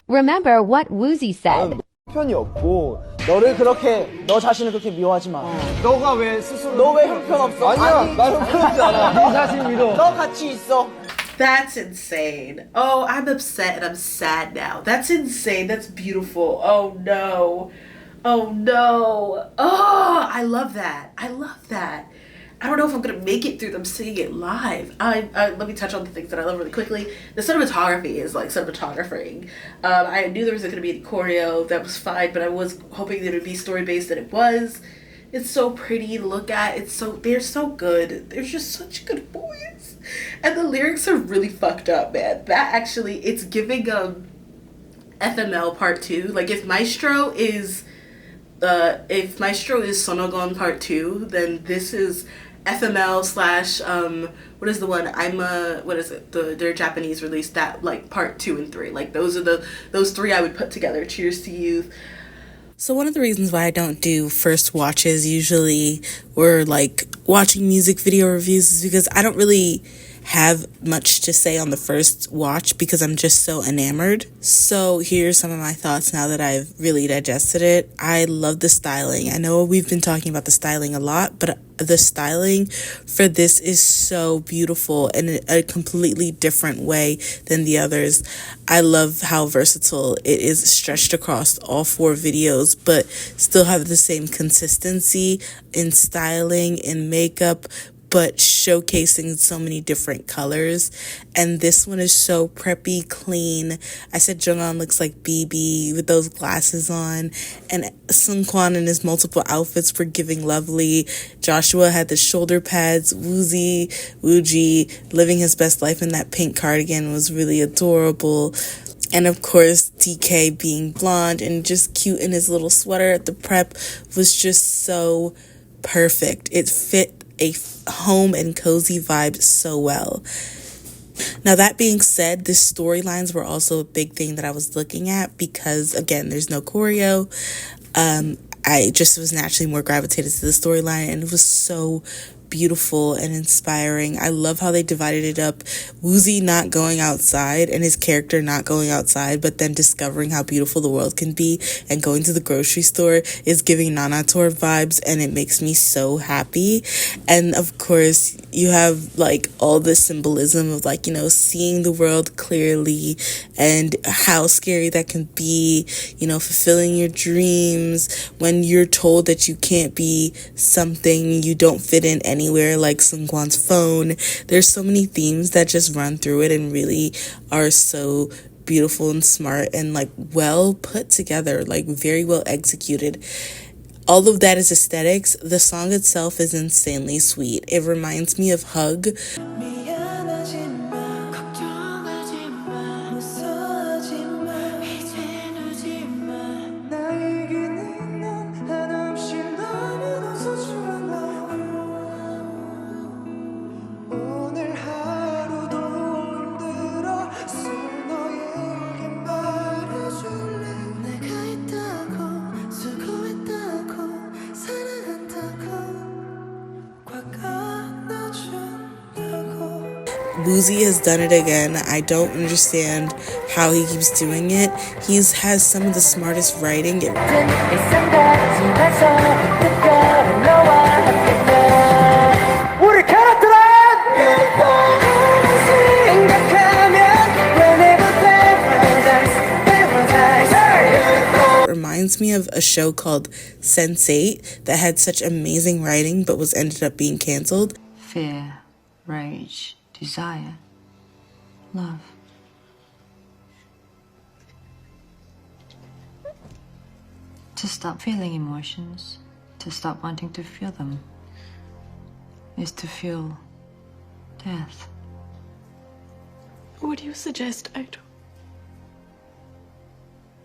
Remember what Woozy said. 편이 없고 너를 그렇게 너 자신을 그렇게 미워하지 마. 너가 왜 스스로 너 왜 형편없어? 아니야, 나 형편없지 않아. 네 자신 믿어. 너 같이 있어. That's insane. Oh, I'm upset and I'm sad now. That's insane. That's beautiful. Oh no. Oh no. Oh, I love that. I love that. I don't know if I'm gonna make it through them singing it live. Let me touch on the things that I love really quickly. The cinematography is like cinematographing. I knew there was gonna be a choreo, that was fine, but I was hoping that it would be story based, and it was. It's so pretty to look at. They're so good. They're just such good boys. And the lyrics are really fucked up, man. That actually, it's giving FML part 2. Like if Maestro is Sonogon part 2, then this is FML slash what is the one? What is it? Their Japanese release, that like part 2 and 3. Like those three I would put together. Cheers to Youth. So one of the reasons why I don't do first watches usually, or like watching music video reviews, is because I don't really have much to say on the first watch because I'm just so enamored. So here's some of my thoughts now that I've really digested it. I love the styling. I know we've been talking about the styling a lot, but the styling for this is so beautiful in a completely different way than the others. I love how versatile it is, stretched across all 4 videos, but still have the same consistency in styling, in makeup, but showcasing so many different colors. And this one is so preppy, clean. I said Jungkook looks like BB with those glasses on, and Seungkwan in his multiple outfits were giving lovely. Joshua had the shoulder pads. Wooji living his best life in that pink cardigan was really adorable. And of course, DK being blonde and just cute in his little sweater at the prep was just so perfect. It fit a home and cozy vibe so well. Now, that being said, the storylines were also a big thing that I was looking at because, again, there's no choreo. I just was naturally more gravitated to the storyline, and it was so beautiful and inspiring. I love how they divided it up. Woozi not going outside and his character not going outside, but then discovering how beautiful the world can be and going to the grocery store is giving Nana Tour vibes, and it makes me so happy. And of course, you have like all the symbolism of like, you know, seeing the world clearly and how scary that can be, you know, fulfilling your dreams when you're told that you can't be something, you don't fit in anywhere, like Seungkwan's phone. There's so many themes that just run through it and really are so beautiful and smart and like well put together, like very well executed. All of that is aesthetics. The song itself is insanely sweet. It reminds me of Hug. Woozi has done it again. I don't understand how he keeps doing it. He has some of the smartest writing. Reminds me of a show called Sense8 that had such amazing writing but was ended up being canceled. Fear, rage, desire, love. To stop feeling emotions, to stop wanting to feel them, is to feel death. What do you suggest I do?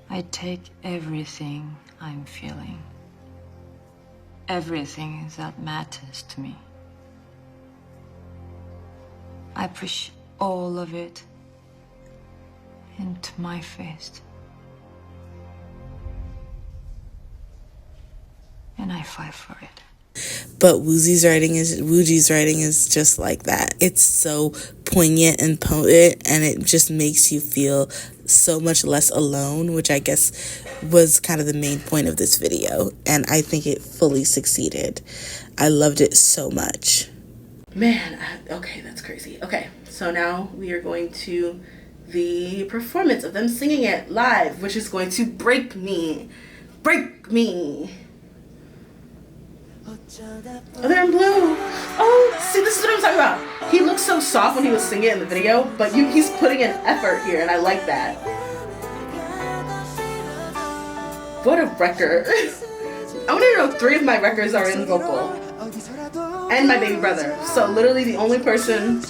I take everything I'm feeling, everything that matters to me. I push all of it into my fist. And I fight for it. But Woozi's writing is just like that. It's so poignant and potent, and it just makes you feel so much less alone, which I guess was kind of the main point of this video, and I think it fully succeeded. I loved it so much. Man, okay, that's crazy. Okay, so now we are going to the performance of them singing it live, which is going to break me. Break me. Oh, they're in blue. Oh, see, this is what I'm talking about. He looked so soft when he was singing it in the video, but he's putting in effort here, and I like that. What a record. I want to know 3 of my records are in vocal. And my baby brother. So literally the only person.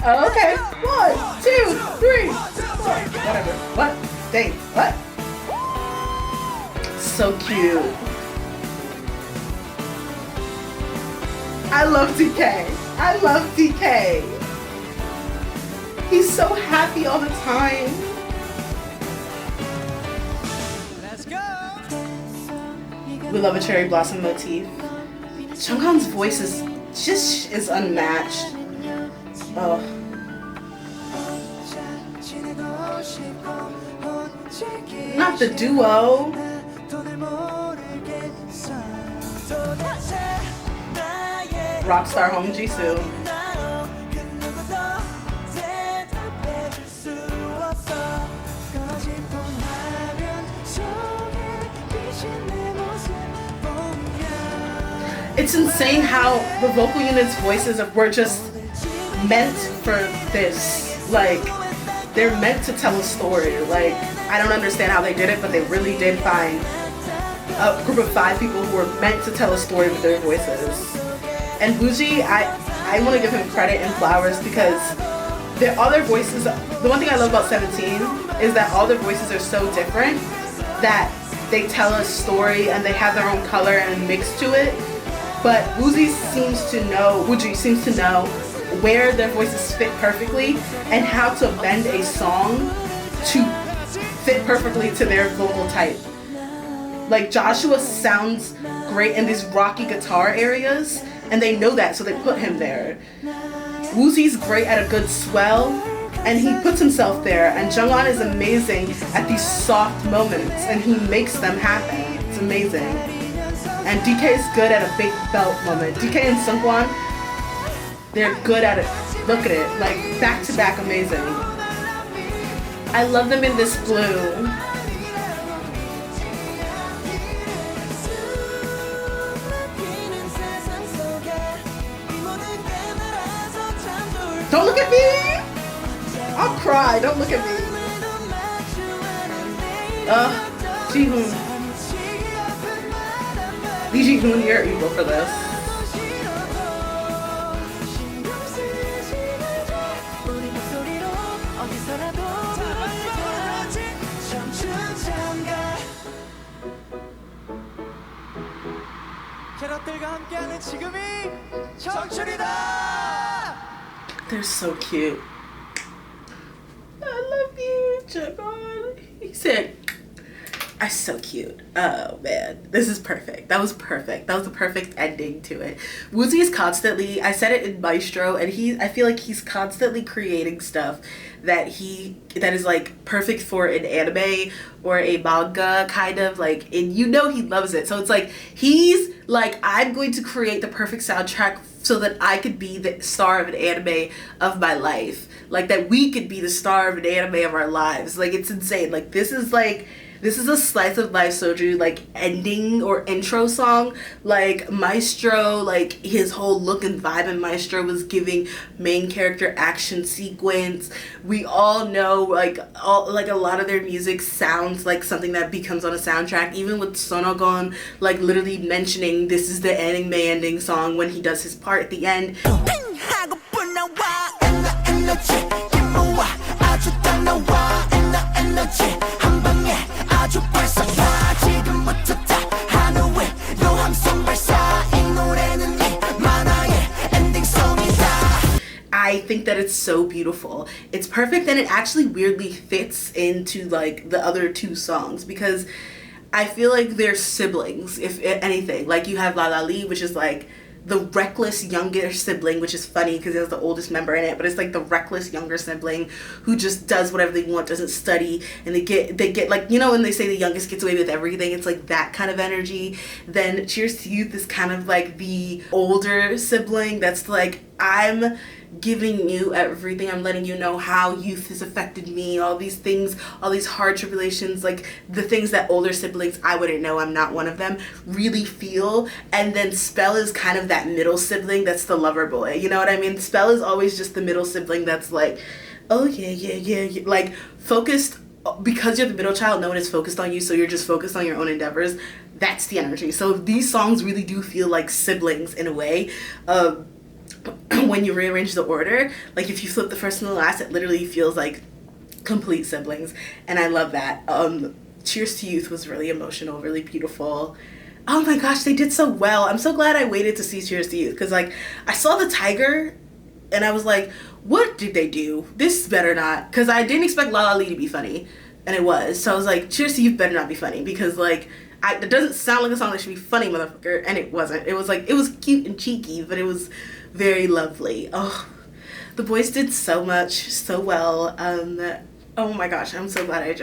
Oh, okay. 1, 2, 3, 4. Whatever. What? Dang. What? So cute. I love DK. I love DK. He's so happy all the time. Let's go. We love a cherry blossom motif. Jungkook's voice is unmatched. Oh. Not the duo. Rockstar Hong Jisoo. It's insane how the vocal units' voices were just meant for this. Like, they're meant to tell a story. Like, I don't understand how they did it, but they really did find a group of 5 people who were meant to tell a story with their voices. And Woozi, I want to give him credit and flowers because all their voices, the one thing I love about 17 is that all their voices are so different that they tell a story and they have their own color and mix to it. But Woozi seems to know where their voices fit perfectly and how to bend a song to fit perfectly to their vocal type. Like, Joshua sounds great in these rocky guitar areas, and they know that, so they put him there. Woozi's great at a good swell, and he puts himself there, and Jungkook is amazing at these soft moments, and he makes them happen. It's amazing. And DK is good at a big belt moment. DK and Seungkwan, they're good at it. Look at it, like back to back, amazing. I love them in this blue. Don't look at me! I'll cry, don't look at me. Ji-hoon. Lee Ji-hoon, you're evil for this. They're so cute. I love you, Jagon. He said, "I'm so cute." Oh man, this is perfect. That was perfect. That was the perfect ending to it. Woozi is constantly, I said it in Maestro, and I feel like he's constantly creating stuff that is like perfect for an anime or a manga, kind of like, and you know he loves it. So it's like he's like, I'm going to create the perfect soundtrack so that I could be the star of an anime of my life, like that we could be the star of an anime of our lives. Like, it's insane. Like, this is a slice of life soju, like, ending or intro song. Like, Maestro, like, his whole look and vibe in Maestro was giving main character action sequence. We all know, like, a lot of their music sounds like something that becomes on a soundtrack, even with Sonogon, like, literally mentioning this is the anime ending song when he does his part at the end. I think that it's so beautiful. It's perfect, and it actually weirdly fits into like the other two songs because I feel like they're siblings, if anything. Like, you have Lalali, which is like the reckless younger sibling, which is funny because it has the oldest member in it, but it's like the reckless younger sibling who just does whatever they want, doesn't study, and they get like, you know, when they say the youngest gets away with everything, it's like that kind of energy. Then Cheers to Youth is kind of like the older sibling that's like, I'm giving you everything, I'm letting you know how youth has affected me, all these things, all these hard tribulations, like the things that older siblings, I wouldn't know, I'm not one of them, really feel. And then Spell is kind of that middle sibling that's the lover boy, you know what I mean? Spell is always just the middle sibling that's like, oh yeah, like focused, because you're the middle child, no one is focused on you, so you're just focused on your own endeavors. That's the energy. So these songs really do feel like siblings in a way. When you rearrange the order, like if you flip the first and the last, it literally feels like complete siblings, and I love that. Cheers to Youth was really emotional, really beautiful. Oh my gosh, they did so well. I'm so glad I waited to see Cheers to Youth, because like I saw the tiger and I was like, what did they do? This better not, because I didn't expect Lalali to be funny, and it was. So I was like, Cheers to Youth better not be funny, because like it doesn't sound like a song that should be funny, motherfucker, and it wasn't. It was like, it was cute and cheeky, but it was very lovely. Oh, the boys did so much, so well. Oh my gosh, I'm so glad.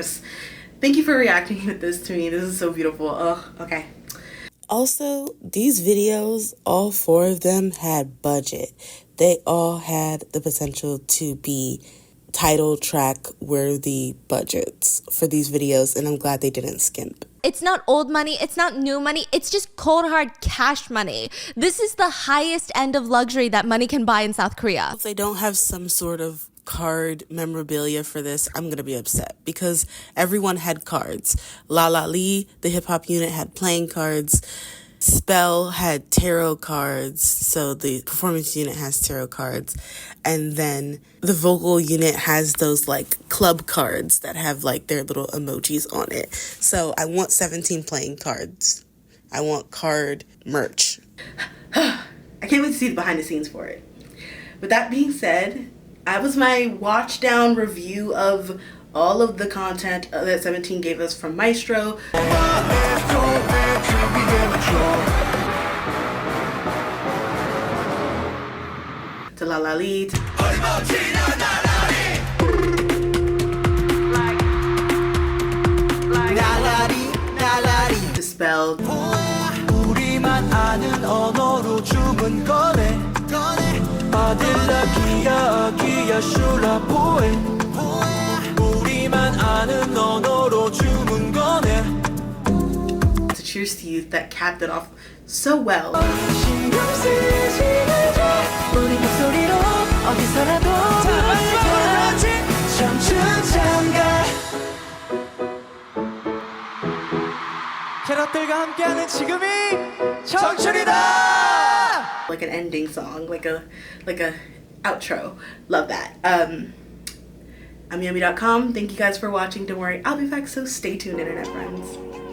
Thank you for reacting with this to me. This is so beautiful. Oh, okay. Also, these videos, all four of them had budget. They all had the potential to be title track worthy budgets for these videos, and I'm glad they didn't skimp. It's not old money, it's not new money, it's just cold hard cash money. This is the highest end of luxury that money can buy in South Korea. If they don't have some sort of card memorabilia for this, I'm gonna be upset, because everyone had cards. Lalali, the hip hop unit, had playing cards. Spell had tarot cards, so the performance unit has tarot cards, and then the vocal unit has those like club cards that have like their little emojis on it. So I want 17 playing cards. I want card merch. I can't wait to see the behind the scenes for it. With that being said, that was my watch down review of all of the content that 17 gave us from Maestro. To Lalali. To Spell. 우리만 아는 언어로 주문 꺼내 아들라 기야 슐라 보에 우리만 아는 언어로 주문 꺼내. To Cheers to Youth that capped it off so well. 것들과 함께하는 지금이 청춘이다. Like an ending song, like a outro. Love that. I'm Yummy.com. Thank you guys for watching. Don't worry, I'll be back, so stay tuned, internet friends.